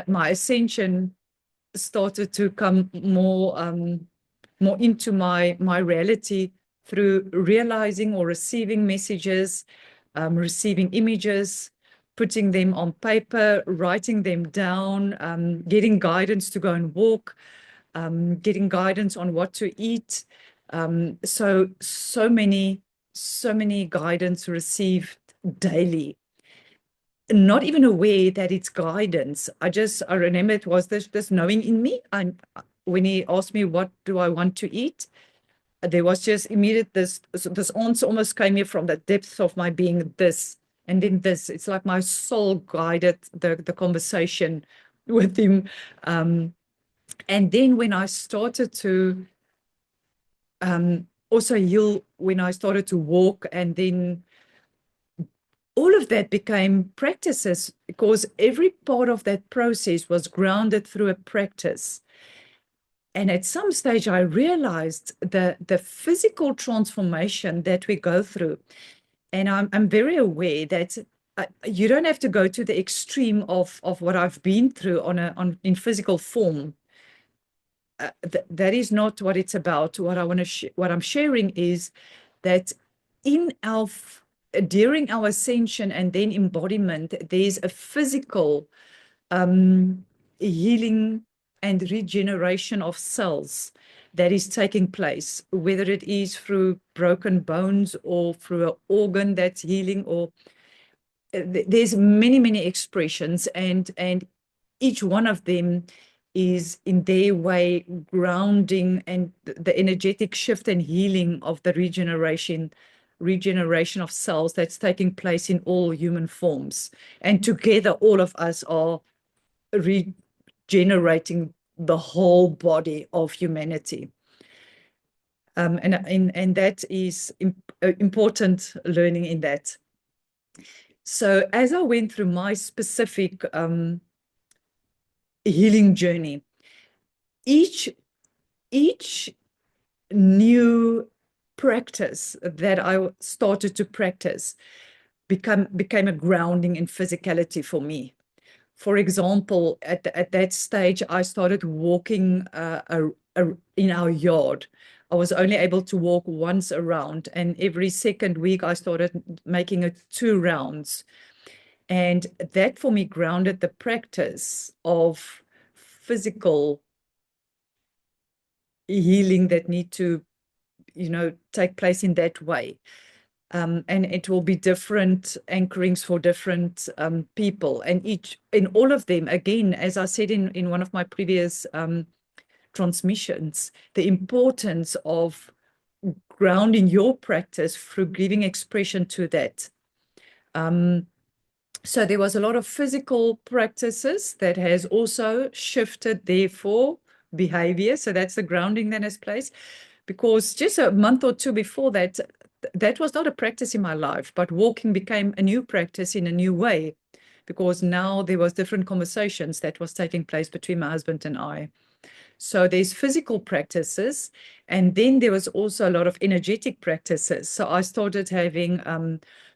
my ascension started to come more into my reality through realizing or receiving messages, receiving images, putting them on paper, writing them down, getting guidance to go and walk, getting guidance on what to eat. So many guidance received daily. Not even aware that it's guidance. I remember it was this knowing in me. When he asked me, what do I want to eat? There was just immediate this answer almost came here from the depths of my being, this, and then this. It's like my soul guided the conversation with him. And then when I started to also heal, when I started to walk, and then all of that became practices, because every part of that process was grounded through a practice. And at some stage, I realized the physical transformation that we go through. And I'm very aware that you don't have to go to the extreme of what I've been through in physical form. That is not what it's about. What I'm sharing is that during our ascension and then embodiment, there's a physical healing and regeneration of cells that is taking place, whether it is through broken bones or through an organ that's healing, or there's many expressions, and each one of them is in their way grounding, and the energetic shift and healing of the regeneration of cells that's taking place in all human forms. And together, all of us are regenerating the whole body of humanity. And that is important learning in that. So as I went through my specific healing journey, each new practice that I started to practice became a grounding in physicality for me. For example, at that stage, I started walking in our yard. I was only able to walk once around, and every second week I started making it 2 rounds. And that for me grounded the practice of physical healing that need to, take place in that way. And it will be different anchorings for different people. And in all of them, again, as I said in one of my previous transmissions, the importance of grounding your practice through giving expression to that. So there was a lot of physical practices that has also shifted, therefore, behavior. So that's the grounding that has place. Because just a month or two before that, that was not a practice in my life, but walking became a new practice in a new way, because now there was different conversations that was taking place between my husband and I. So there's physical practices, and then there was also a lot of energetic practices. So I started having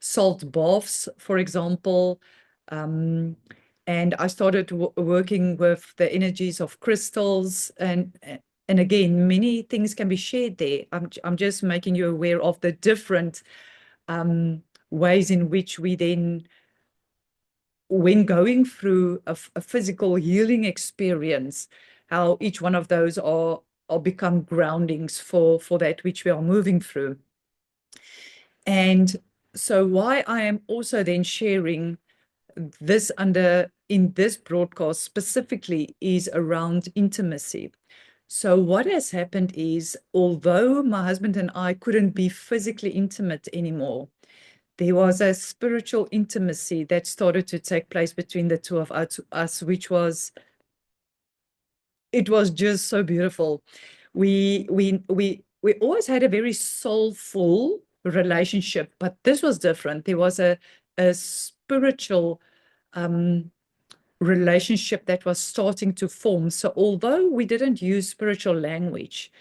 salt baths, for example, and I started working with the energies of crystals, and again, many things can be shared there. I'm just making you aware of the different ways in which we then, when going through a physical healing experience, how each one of those are become groundings for that which we are moving through. And so why I am also then sharing this in this broadcast specifically is around intimacy. So what has happened is, although my husband and I couldn't be physically intimate anymore, there was a spiritual intimacy that started to take place between the two of us, which was, it was just so beautiful. We always had a very soulful relationship, but this was different. There was a spiritual relationship that was starting to form. So although we didn't use spiritual language,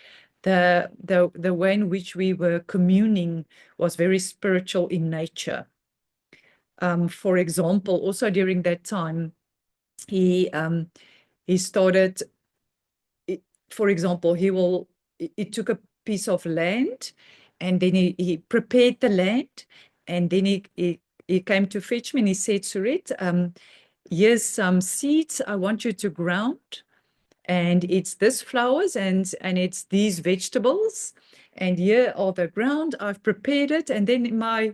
the way in which we were communing was very spiritual in nature. For example, also during that time, he started, for example, he took a piece of land, and then he prepared the land, and then he came to fetch me, and he said, Surit, here's some seeds I want you to ground, and it's this flowers, and it's these vegetables, and here are the ground. I've prepared it. And then in my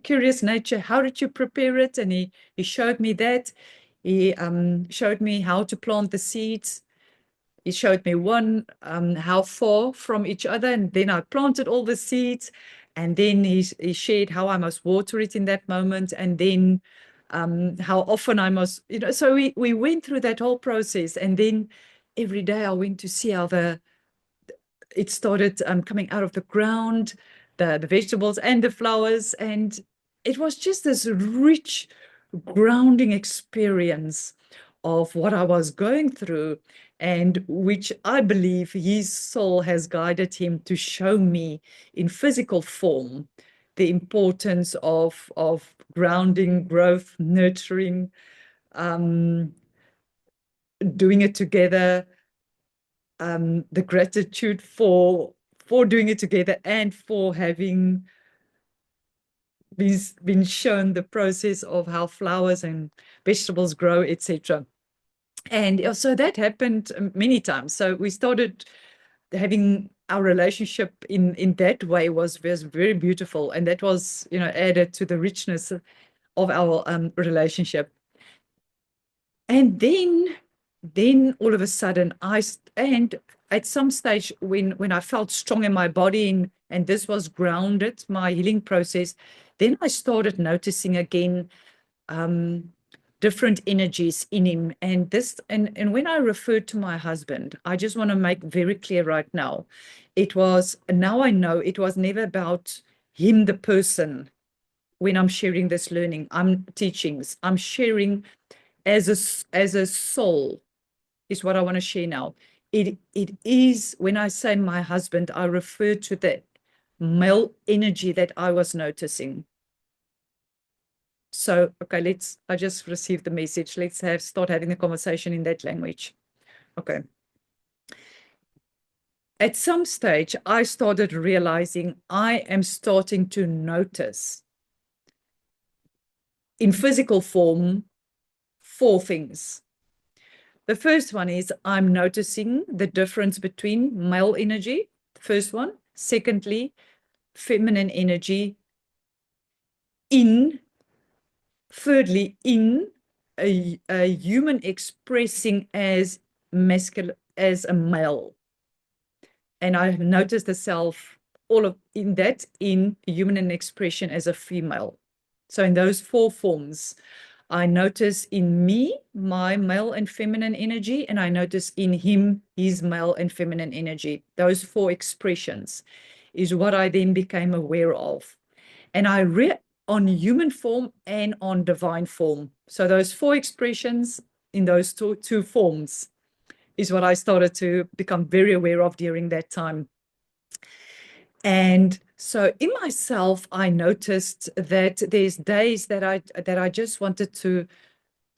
curious nature, how did you prepare it? And he showed me that. He showed me how to plant the seeds. He showed me how far from each other, and then I planted all the seeds, and then he shared how I must water it in that moment, and then how often I must, so we went through that whole process. And then every day I went to see how it started coming out of the ground, the vegetables and the flowers. And it was just this rich grounding experience of what I was going through, and which I believe his soul has guided him to show me in physical form the importance of grounding, growth, nurturing, doing it together, the gratitude for doing it together, and for having been shown the process of how flowers and vegetables grow, etc. And so that happened many times. So we started having our relationship in that way was very beautiful, and that was, added to the richness of our relationship. And then all of a sudden, and at some stage when I felt strong in my body, and this was grounded, my healing process, then I started noticing again different energies in him. And when I referred to my husband, I just want to make very clear right now, now I know it was never about him, the person. When I'm sharing this learning, I'm teachings, I'm sharing as a soul, is what I want to share now. It is, when I say my husband, I refer to the male energy that I was noticing. So, okay, I just received the message. Let's start having a conversation in that language. Okay. at some stage, I started realizing I am starting to notice in physical form 4 things. The first one is I'm noticing the difference between male energy, the first one. Secondly, feminine energy in, thirdly, in a human expressing as masculine, as a male. And I noticed the self, all of in that, in human and expression as a female. So in those 4 forms, I notice in me, my male and feminine energy, and I notice in him, his male and feminine energy. Those 4 expressions is what I then became aware of. And I read on human form and on divine form. So those 4 expressions in those two forms is what I started to become very aware of during that time. And so in myself, I noticed that there's days that I just wanted to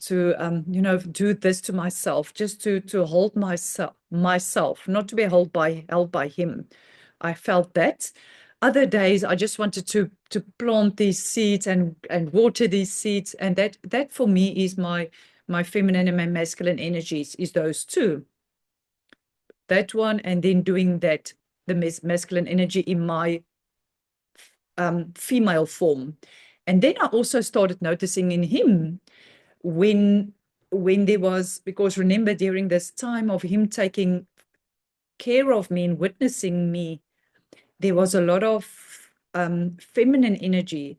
do this to myself, just to hold myself, not to be held by him. I felt that. Other days I just wanted to plant these seeds and water these seeds, and that for me is my feminine and my masculine energies, is those two. That one, and then doing that, the masculine energy in my female form. And then I also started noticing in him when there was, because remember, during this time of him taking care of me and witnessing me, there was a lot of feminine energy,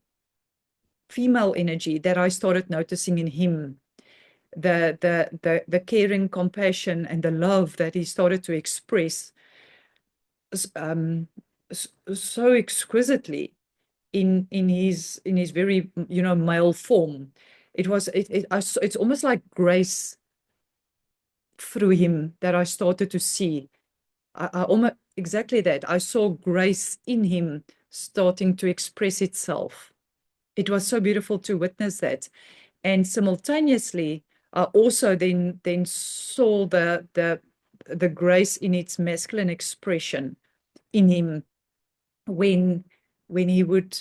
female energy that I started noticing in him. The caring, compassion, and the love that he started to express so exquisitely in his very male form. It's almost like grace through him that I started to see. I almost exactly that. I saw grace in him starting to express itself. It was so beautiful to witness that. And simultaneously, I also then saw the grace in its masculine expression in him when he would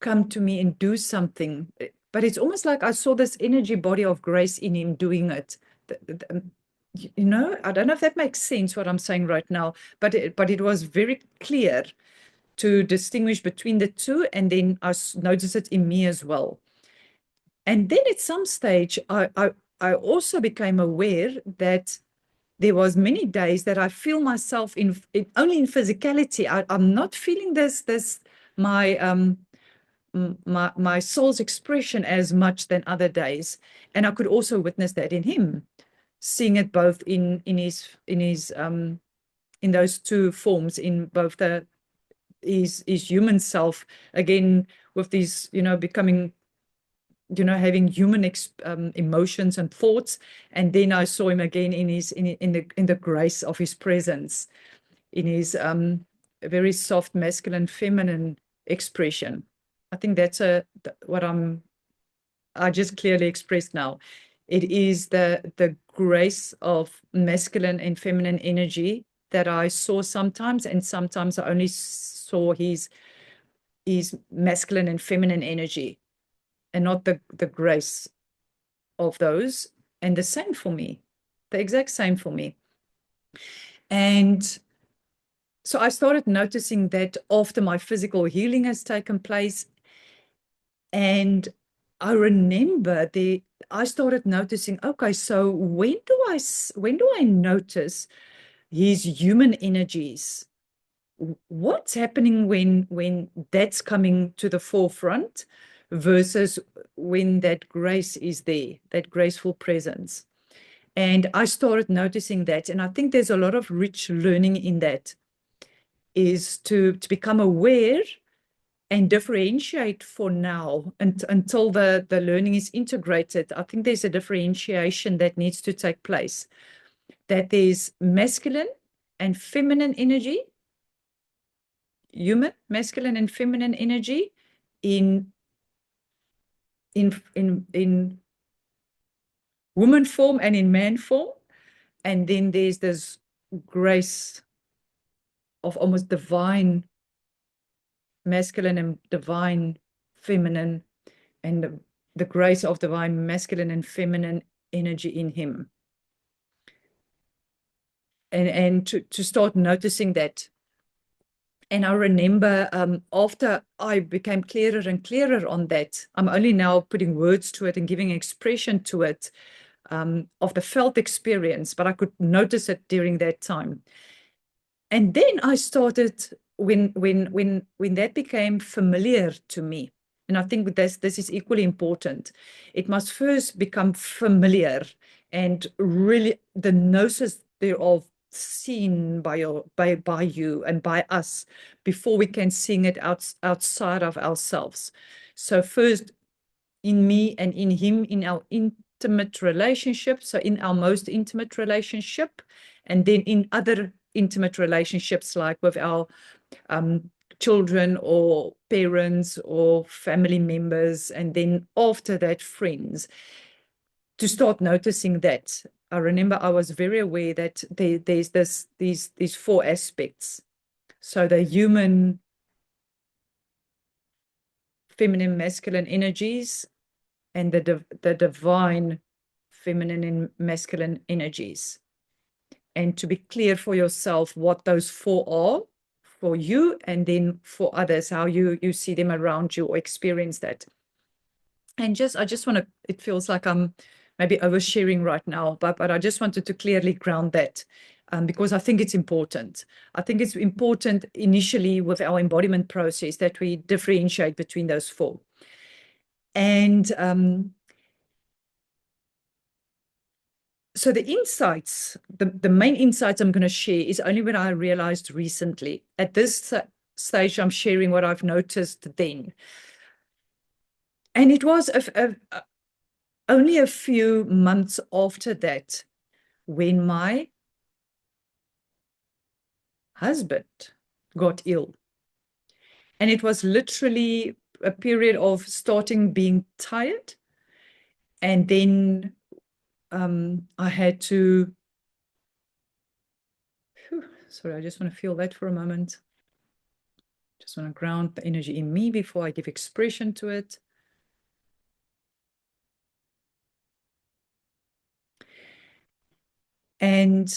come to me and do something. But it's almost like I saw this energy body of grace in him doing it. I don't know if that makes sense what I'm saying right now, but it was very clear to distinguish between the two, and then I noticed it in me as well. And then at some stage, I also became aware that there was many days that I feel myself in only in physicality. I'm not feeling this my my soul's expression as much than other days, and I could also witness that in him, seeing it both in his in those 2 forms, in both his human self, again with these becoming having human emotions and thoughts, and then I saw him again in his in the grace of his presence, in his very soft masculine feminine expression. I think that's what I just clearly expressed now. It is the grace of masculine and feminine energy that I saw sometimes, and sometimes I only saw his masculine and feminine energy, and not the grace of those. And the same for me, the exact same for me. And so I started noticing that after my physical healing has taken place, and I remember I started noticing, okay, so when do I notice his human energies? What's happening when that's coming to the forefront versus when that grace is there, that graceful presence? And I started noticing that, and I think there's a lot of rich learning in that, is to become aware and differentiate for now, until the learning is integrated. I think there's a differentiation that needs to take place, that there's masculine and feminine energy, human masculine and feminine energy in woman form and in man form, and then there's this grace of almost divine masculine and divine feminine, and the grace of divine masculine and feminine energy in him. And to start noticing that. And I remember after I became clearer and clearer on that, I'm only now putting words to it and giving expression to it, of the felt experience, but I could notice it during that time. And then I started, when that became familiar to me, and I think this is equally important. It must first become familiar, and really the gnosis thereof seen by you and by us, before we can sing it outside of ourselves. So first in me and in him, in our intimate relationship, so in our most intimate relationship, and then in other intimate relationships, like with our children or parents or family members, and then after that, friends, to start noticing that. I remember I was very aware that there's these four aspects. So the human feminine, masculine energies, and the divine feminine and masculine energies. And to be clear for yourself what those four are for you, and then for others, how you see them around you or experience that. And I just want to, it feels like I'm maybe oversharing right now, but I just wanted to clearly ground that, because I think it's important. I think it's important initially with our embodiment process that we differentiate between those four. And so the insights, the main insights I'm going to share is only what I realized recently. At this stage, I'm sharing what I've noticed then. And it was only a few months after that when my husband got ill. And it was literally a period of starting being tired. And then I had to, sorry, I just want to feel that for a moment. Just want to ground the energy in me before I give expression to it. And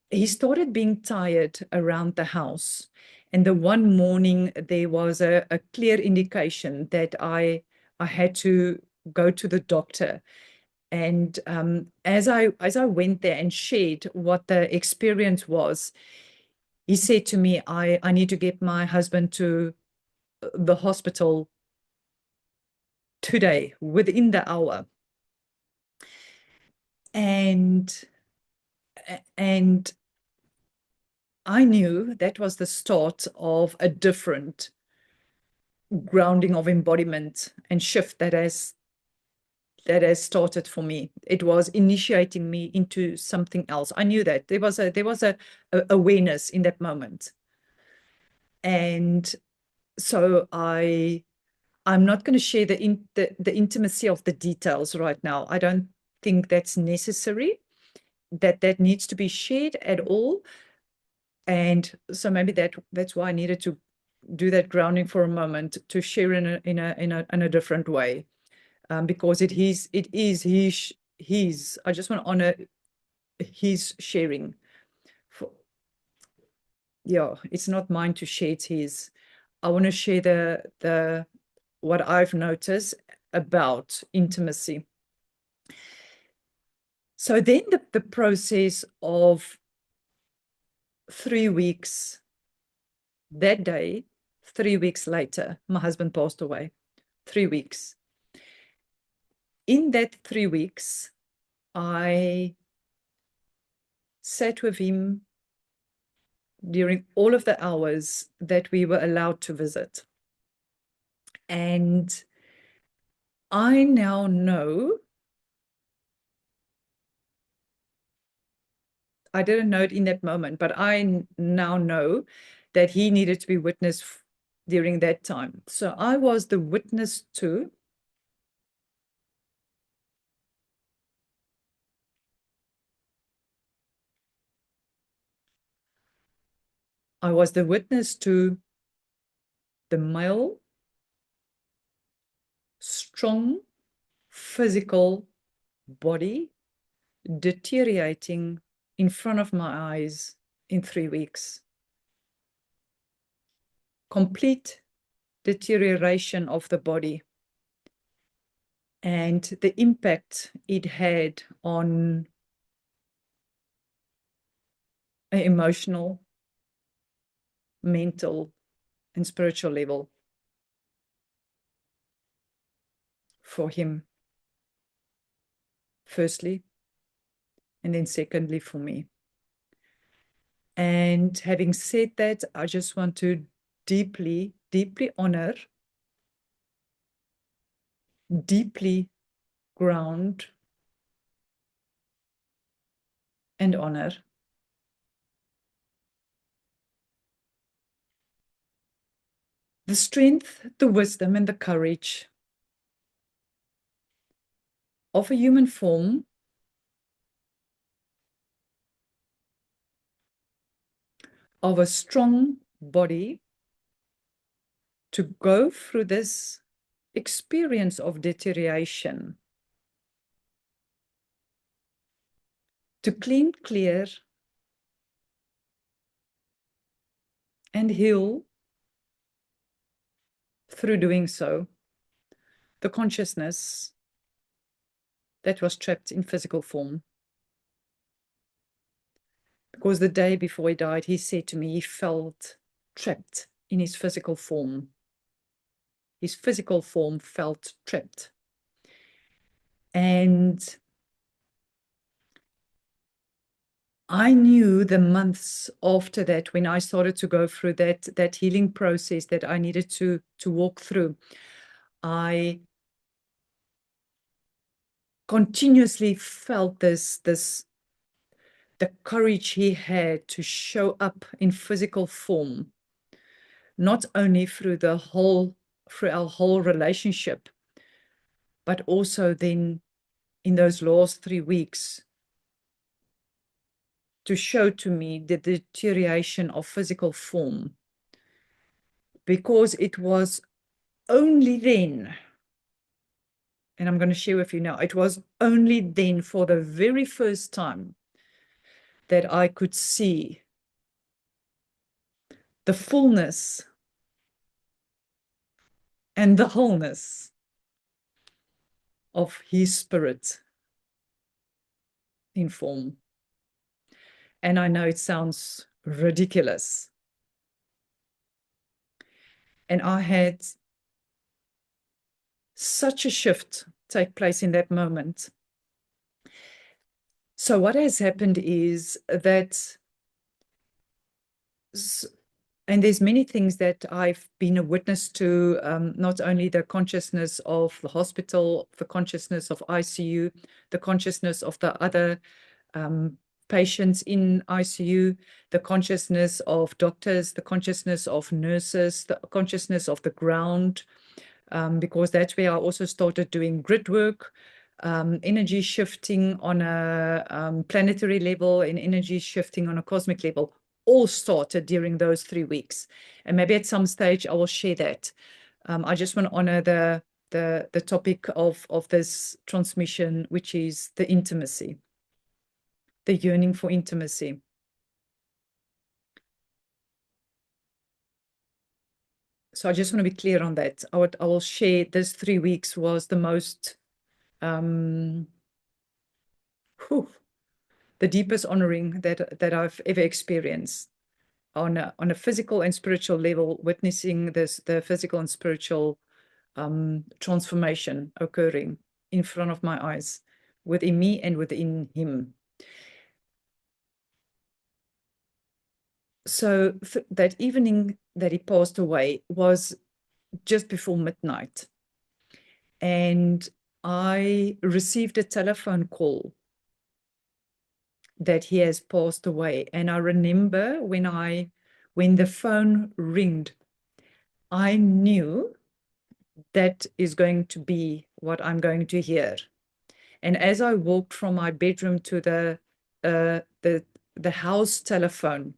he started being tired around the house. And the one morning, there was a clear indication that I had to go to the doctor. And as I went there and shared what the experience was, he said to me, I need to get my husband to the hospital today, within the hour. And I knew that was the start of a different grounding of embodiment and shift that has started for me. It was initiating me into something else. I knew that there was a awareness in that moment. And so I'm not going to share the intimacy of the details right now. I don't think that's necessary, that needs to be shared at all. And so maybe that's why I needed to do that grounding for a moment, to share in a different way, because it is his. I just want to honor his sharing. Yeah, it's not mine to share, it's his. I want to share the what I've noticed about intimacy. So then the process of 3 weeks, that day, 3 weeks later, my husband passed away. 3 weeks. In that 3 weeks, I sat with him during all of the hours that we were allowed to visit. And I now know, I didn't know it in that moment, but I now know that he needed to be witnessed during that time. So I was the witness to I was the witness to the male, strong, physical body deteriorating in front of my eyes in 3 weeks. Complete deterioration of the body and the impact it had on an emotional, mental, and spiritual level for him, firstly, and then secondly for me. And having said that, I just want to deeply, deeply honor, deeply ground and honor the strength, the wisdom, and the courage of a human form of a strong body to go through this experience of deterioration, to clean, clear, and heal through doing so the consciousness that was trapped in physical form. Because the day before he died, he said to me he felt trapped in his physical form. His physical form felt trapped. And I knew the months after that, when I started to go through that healing process that I needed to walk through, I continuously felt the courage he had to show up in physical form, not only through our whole relationship, but also then in those last 3 weeks to show to me the deterioration of physical form, because it was only then, and I'm going to share with you now, it was only then, for the very first time, that I could see the fullness and the wholeness of his spirit in form. And I know it sounds ridiculous. And I had such a shift take place in that moment. So what has happened is that, and there's many things that I've been a witness to, not only the consciousness of the hospital, the consciousness of ICU, the consciousness of the other patients in ICU, the consciousness of doctors, the consciousness of nurses, the consciousness of the ground, because that's where I also started doing grid work, energy shifting on a planetary level and energy shifting on a cosmic level, all started during those 3 weeks. And maybe at some stage I will share that. I just want to honor the topic of this transmission, which is the intimacy, the yearning for intimacy. So I just want to be clear on that. I will share this 3 weeks was the most, the deepest honoring that I've ever experienced on a physical and spiritual level, witnessing the physical and spiritual transformation occurring in front of my eyes, within me and within him. So that evening that he passed away was just before midnight. And I received a telephone call that he has passed away. And I remember when the phone ringed, I knew that is going to be what I'm going to hear. And as I walked from my bedroom to the house telephone,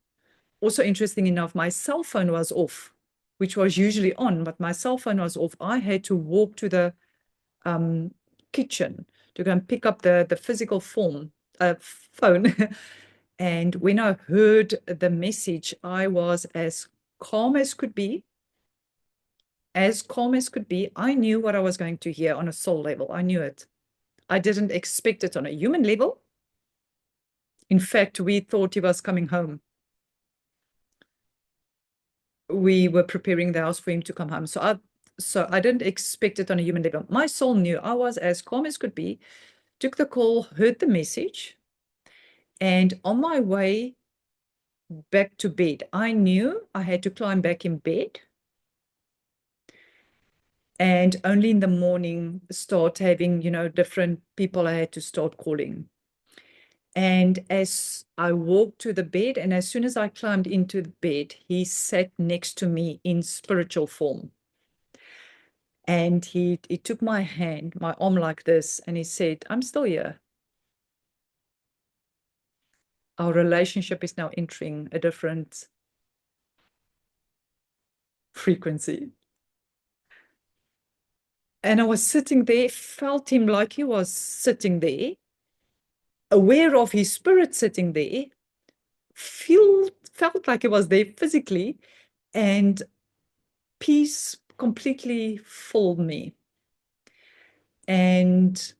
also interesting enough, my cell phone was off, which was usually on, but my cell phone was off. I had to walk to the kitchen to go and pick up the physical phone. And when I heard the message, I was as calm as could be. As calm as could be. I knew what I was going to hear on a soul level. I knew it. I didn't expect it on a human level. In fact, we thought he was coming home. We were preparing the house for him to come home. So I didn't expect it on a human level. My soul knew. I was as calm as could be, took the call, heard the message, and on my way back to bed, I knew I had to climb back in bed and only in the morning start having, different people I had to start calling. And as I walked to the bed, and as soon as I climbed into the bed, he sat next to me in spiritual form. And he took my hand, my arm like this, and he said, "I'm still here. Our relationship is now entering a different frequency." And I was sitting there, felt him like he was sitting there, aware of his spirit sitting there, felt like he was there physically, and peace completely filled me. And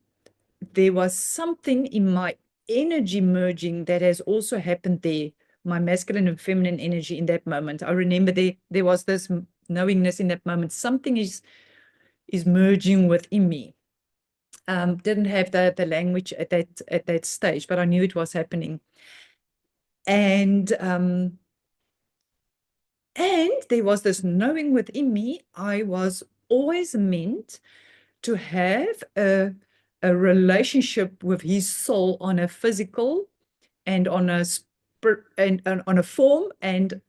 there was something in my energy merging that has also happened there, my masculine and feminine energy in that moment. I remember there was this knowingness in that moment. Something is merging within me. Didn't have the language at that stage, but I knew it was happening. And there was this knowing within me. I was always meant to have a relationship with his soul on a physical and on a and on a form and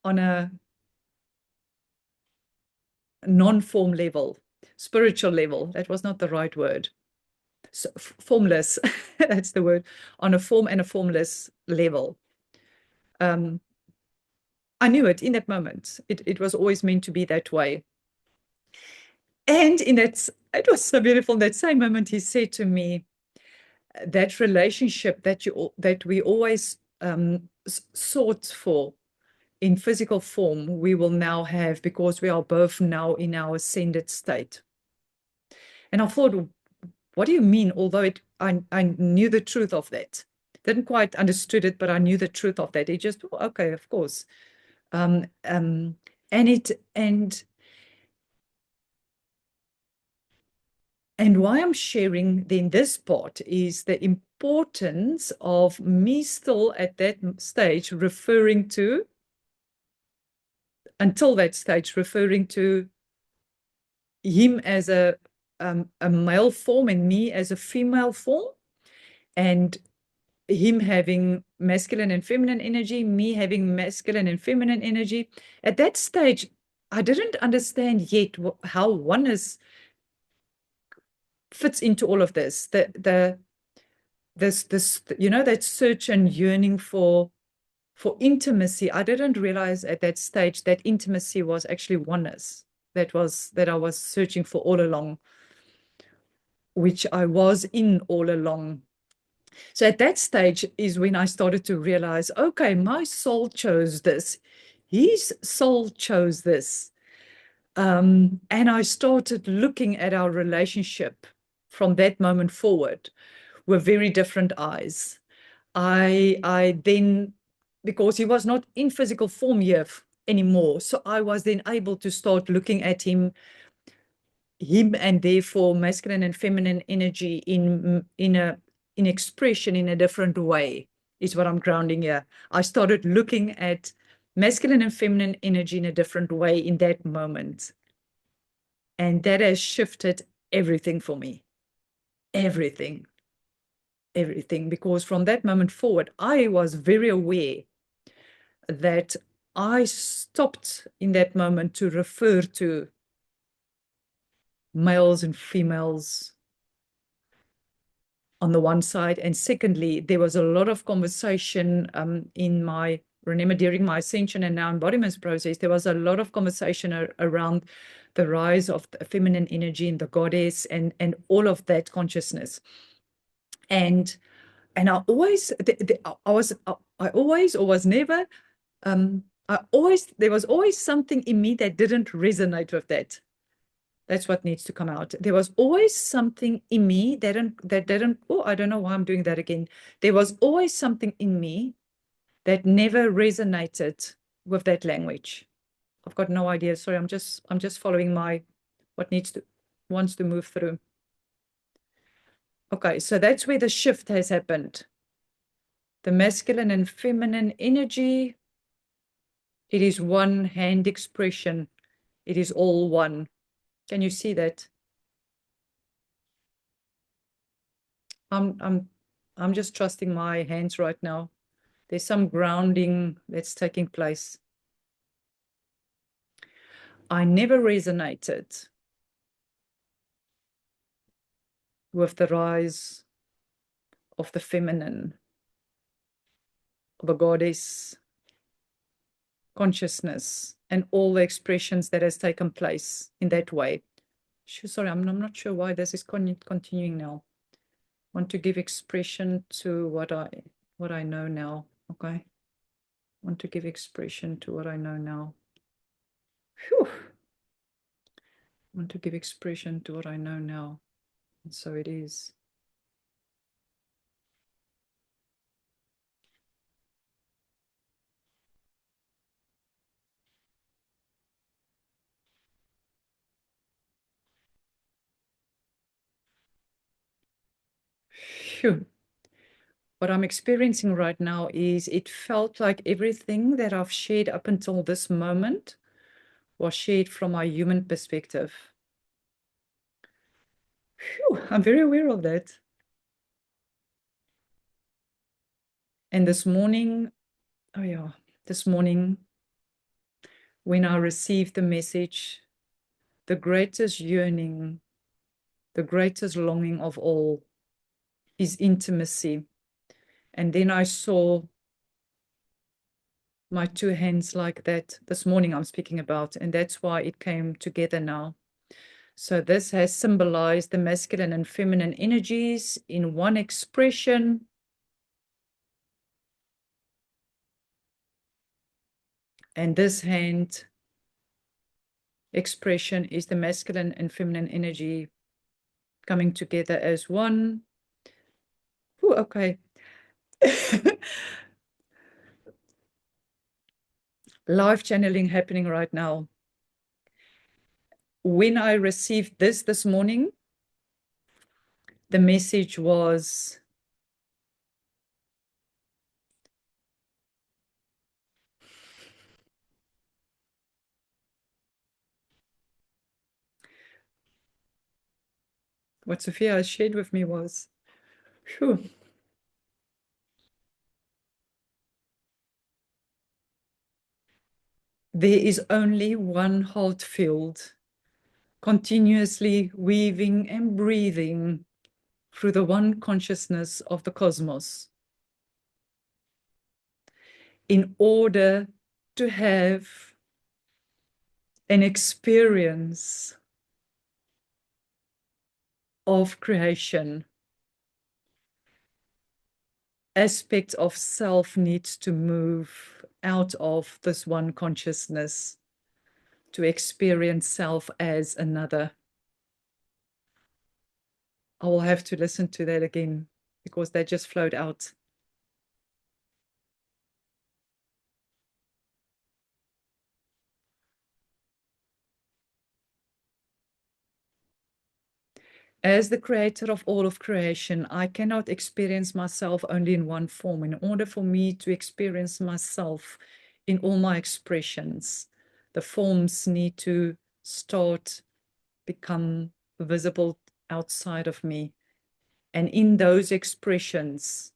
on a non-form level, spiritual level. That was not the right word. So, formless, that's the word, on a form and a formless level. I knew it in that moment. It was always meant to be that way. And it was so beautiful. In that same moment, he said to me, that relationship that we always sought for in physical form, we will now have, because we are both now in our ascended state. And I thought, what do you mean? Although I knew the truth of that. Didn't quite understood it, but I knew the truth of that. It just, okay, of course. And why I'm sharing then this part is the importance of me still at that stage until that stage, referring to him as a male form and me as a female form, and him having masculine and feminine energy, me having masculine and feminine energy. At that stage, I didn't understand yet how oneness fits into all of this. This that search and yearning for intimacy. I didn't realize at that stage that intimacy was actually oneness. That I was searching for all along, which I was in all along. So at that stage is when I started to realize, okay, my soul chose this. His soul chose this. And I started looking at our relationship from that moment forward with very different eyes. I then, because he was not in physical form here anymore, so I was then able to start looking at him and therefore masculine and feminine energy in expression in a different way is what I'm grounding here. I started looking at masculine and feminine energy in a different way in that moment. And that has shifted everything for me. Everything. Because from that moment forward, I was very aware that I stopped in that moment to refer to males and females on the one side. And secondly, there was a lot of conversation in my remember during my Ascension and now Embodiment process, there was a lot of conversation around the rise of the feminine energy and the goddess and all of that consciousness. And I always, I always, or was never, there was always something in me that didn't resonate with that. That's what needs to come out. There was always something in me that didn't, oh, I don't know why I'm doing that again. There was always something in me that never resonated with that language. I've got no idea. Sorry, I'm just following what wants to move through. Okay, so that's where the shift has happened. The masculine and feminine energy, it is one hand expression. It is all one. Can you see that? I'm just trusting my hands right now. There's some grounding that's taking place. I never resonated with the rise of the feminine, the goddess consciousness, and all the expressions that has taken place in that way. Sorry, I'm not sure why this is continuing now. Want to give expression to what I know now. Okay. Want to give expression to what I know now. Whew. Want to give expression to what I know now. And so it is. Phew. What I'm experiencing right now is it felt like everything that I've shared up until this moment was shared from my human perspective. Phew, I'm very aware of that. And this morning, this morning, when I received the message, the greatest yearning, the greatest longing of all is intimacy. And then I saw my two hands like that this morning I'm speaking about, and that's why it came together now. So this has symbolized the masculine and feminine energies in one expression. And this hand expression is the masculine and feminine energy coming together as one. Ooh, okay. Live channeling happening right now. When I received this morning, the message was, what Sophia has shared with me was, whew, there is only one HeartField continuously weaving and breathing through the one consciousness of the cosmos in order to have an experience of creation. Aspects of self needs to move out of this one consciousness to experience self as another. I will have to listen to that again because that just flowed out. As the creator of all of creation, I cannot experience myself only in one form. In order for me to experience myself in all my expressions, the forms need to become visible outside of me. And in those expressions,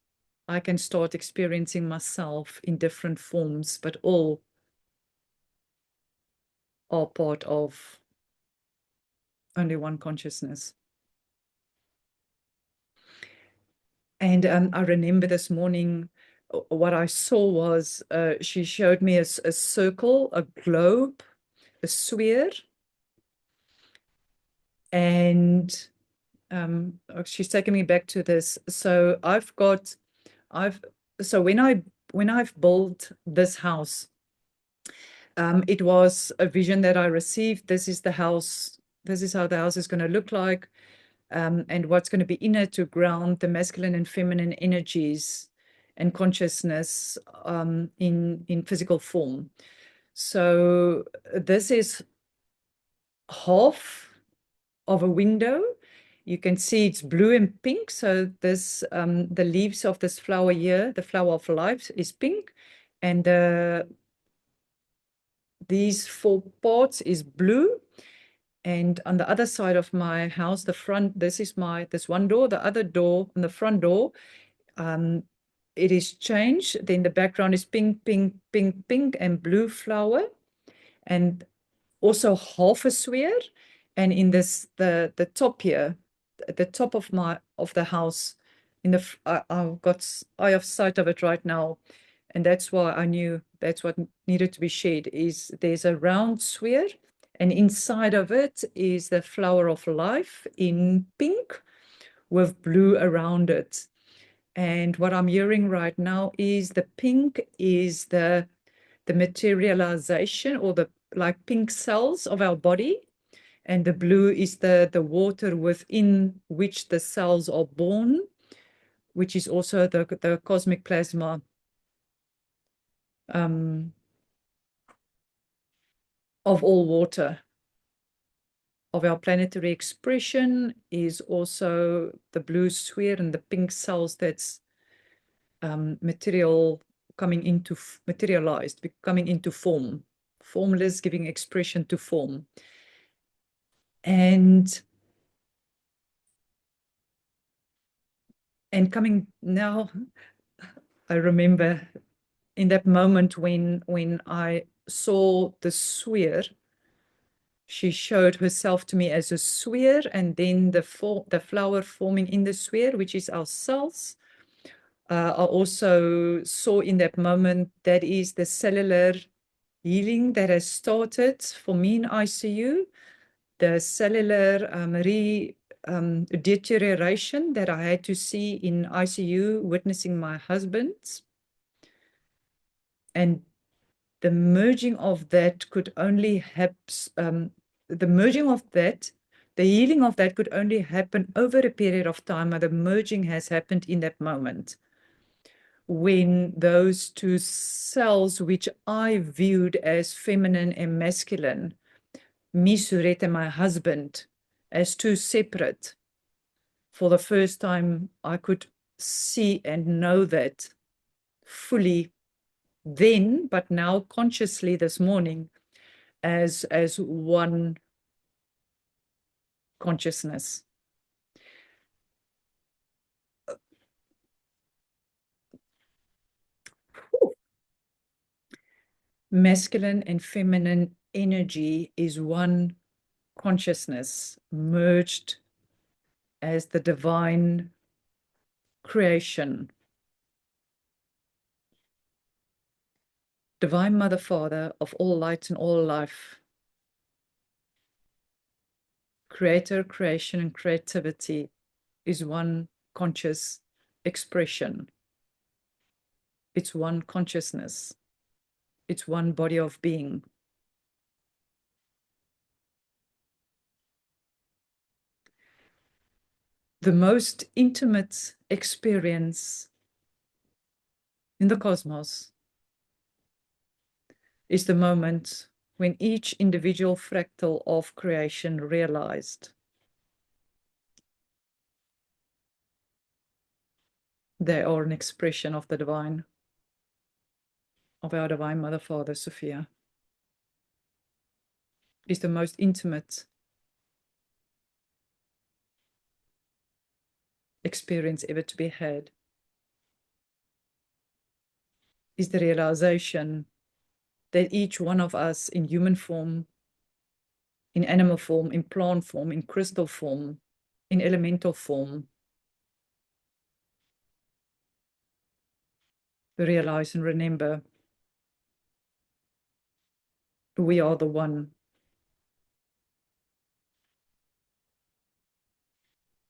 I can start experiencing myself in different forms, but all are part of only one consciousness. And I remember this morning what I saw was she showed me a circle, a globe, a sphere, and she's taken me back to this. So I've so when I've built this house, it was a vision that I received. This is the house. This is how the house is going to look like, and what's going to be in it to ground the masculine and feminine energies and consciousness in physical form. So this is half of a window. You can see it's blue and pink. So this the leaves of this flower here, the flower of life, is pink, and these four parts is blue. And on the other side of my house, the front, this one door, the other door, and the front door, it is changed. Then the background is pink, pink, pink, pink, and blue flower, and also half a sphere. And in this, the top here, at the top of the house, in the I've got eye of sight of it right now, and that's why I knew that's what needed to be shared. Is there's a round sphere, and inside of it is the flower of life in pink with blue around it. And what I'm hearing right now is the pink is the materialization, or the like pink cells of our body, and the blue is the water within which the cells are born, which is also the cosmic plasma of all water. Of our planetary expression is also the blue sphere and the pink cells that's material coming into materialized, coming into form, formless, giving expression to form. And coming now, I remember in that moment when I saw the sphere, she showed herself to me as a sphere, and then the flower forming in the sphere, which is our cells. I also saw in that moment that is the cellular healing that has started for me in ICU, the cellular deterioration that I had to see in ICU, witnessing my husband. And the merging of that could only happen, the healing of that could only happen over a period of time, and the merging has happened in that moment, when those two cells, which I viewed as feminine and masculine, me, Surette, and my husband, as two separate, for the first time, I could see and know that fully then, but now consciously this morning, as one consciousness. Masculine and feminine energy is one consciousness merged as the divine creation. Divine Mother, Father of all light and all life, creator, creation, and creativity is one conscious expression. It's one consciousness. It's one body of being. The most intimate experience in the cosmos is the moment when each individual fractal of creation realized they are an expression of the divine, of our Divine Mother, Father, Sophia. Is the most intimate experience ever to be had. Is the realization that each one of us, in human form, in animal form, in plant form, in crystal form, in elemental form, realize and remember we are the one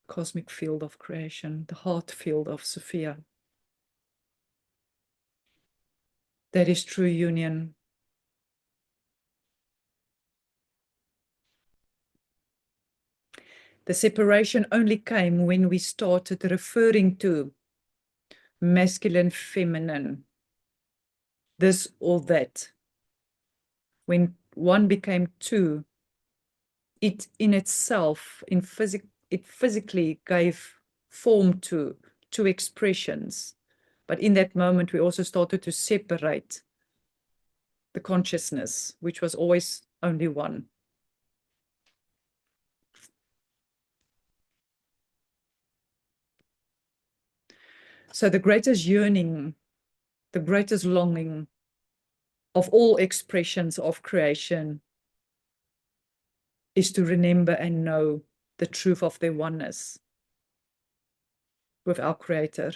cosmic field of creation, the heart field of Sophia. That is true union. The separation only came when we started referring to masculine, feminine, this or that. When one became two, it in itself, it physically gave form to two expressions. But in that moment, we also started to separate the consciousness, which was always only one. So the greatest yearning, the greatest longing of all expressions of creation is to remember and know the truth of their oneness with our Creator.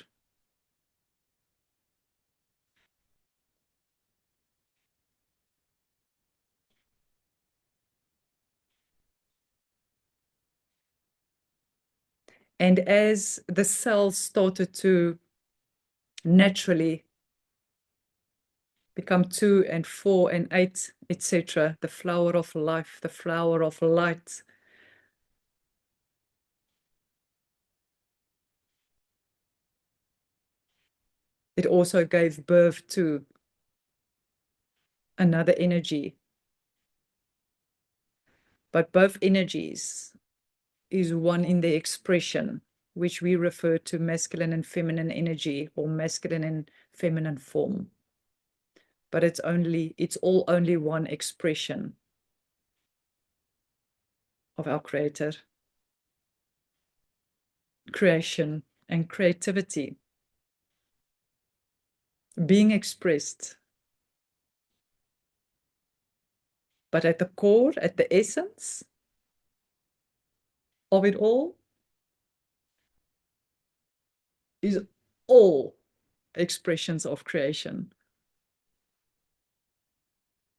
And as the cells started to naturally become 2 and 4 and 8, etc., the flower of life, the flower of light, it also gave birth to another energy. But both energies is one in their expression, which we refer to masculine and feminine energy or masculine and feminine form. But it's all only one expression of our Creator, creation and creativity being expressed. But at the core, at the essence of it all, is all expressions of creation.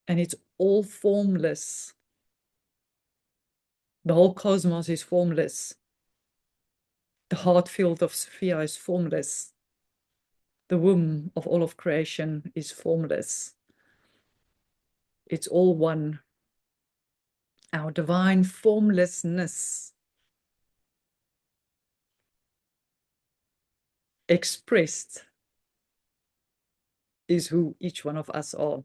And it's all formless. The whole cosmos is formless. The heart field of Sophia is formless. The womb of all of creation is formless. It's all one. Our divine formlessness expressed is who each one of us are.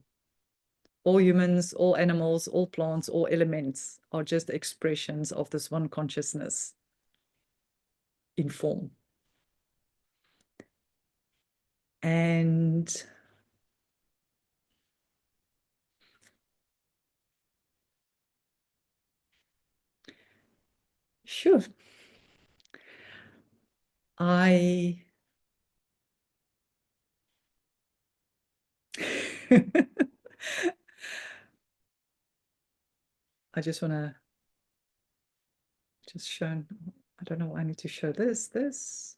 All humans, all animals, all plants, all elements are just expressions of this one consciousness in form. And sure, I I just want to just show, I don't know, I need to show this,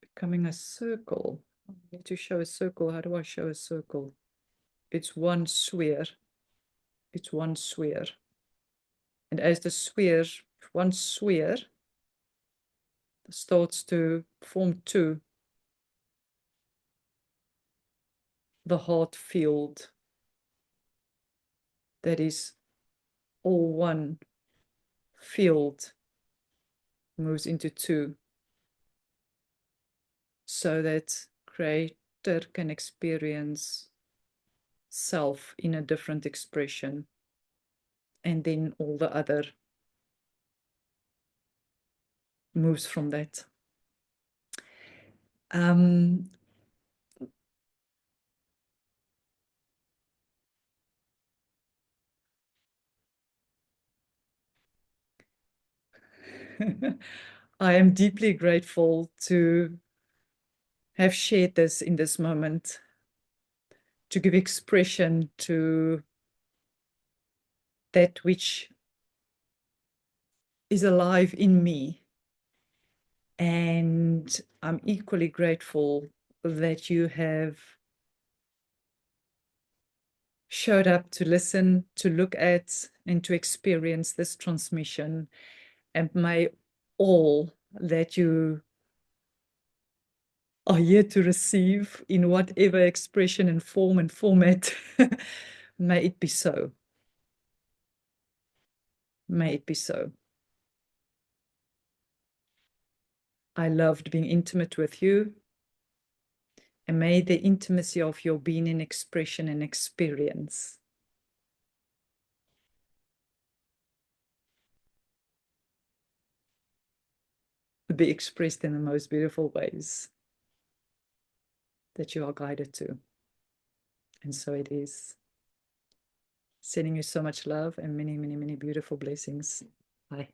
becoming a circle. I need to show a circle. How do I show a circle? It's one sphere. It's one sphere. And as the sphere, one sphere starts to form two, the heart field that is all one field moves into two, so that creator can experience self in a different expression, and then all the other moves from that. I am deeply grateful to have shared this in this moment, to give expression to that which is alive in me And I'm equally grateful that you have showed up to listen, to look at, and to experience this transmission. And may all that you are here to receive in whatever expression and form and format, may it be so. May it be so. I loved being intimate with you. And may the intimacy of your being in expression and experience be expressed in the most beautiful ways that you are guided to. And so it is. Sending you so much love and many, many, many beautiful blessings. Bye.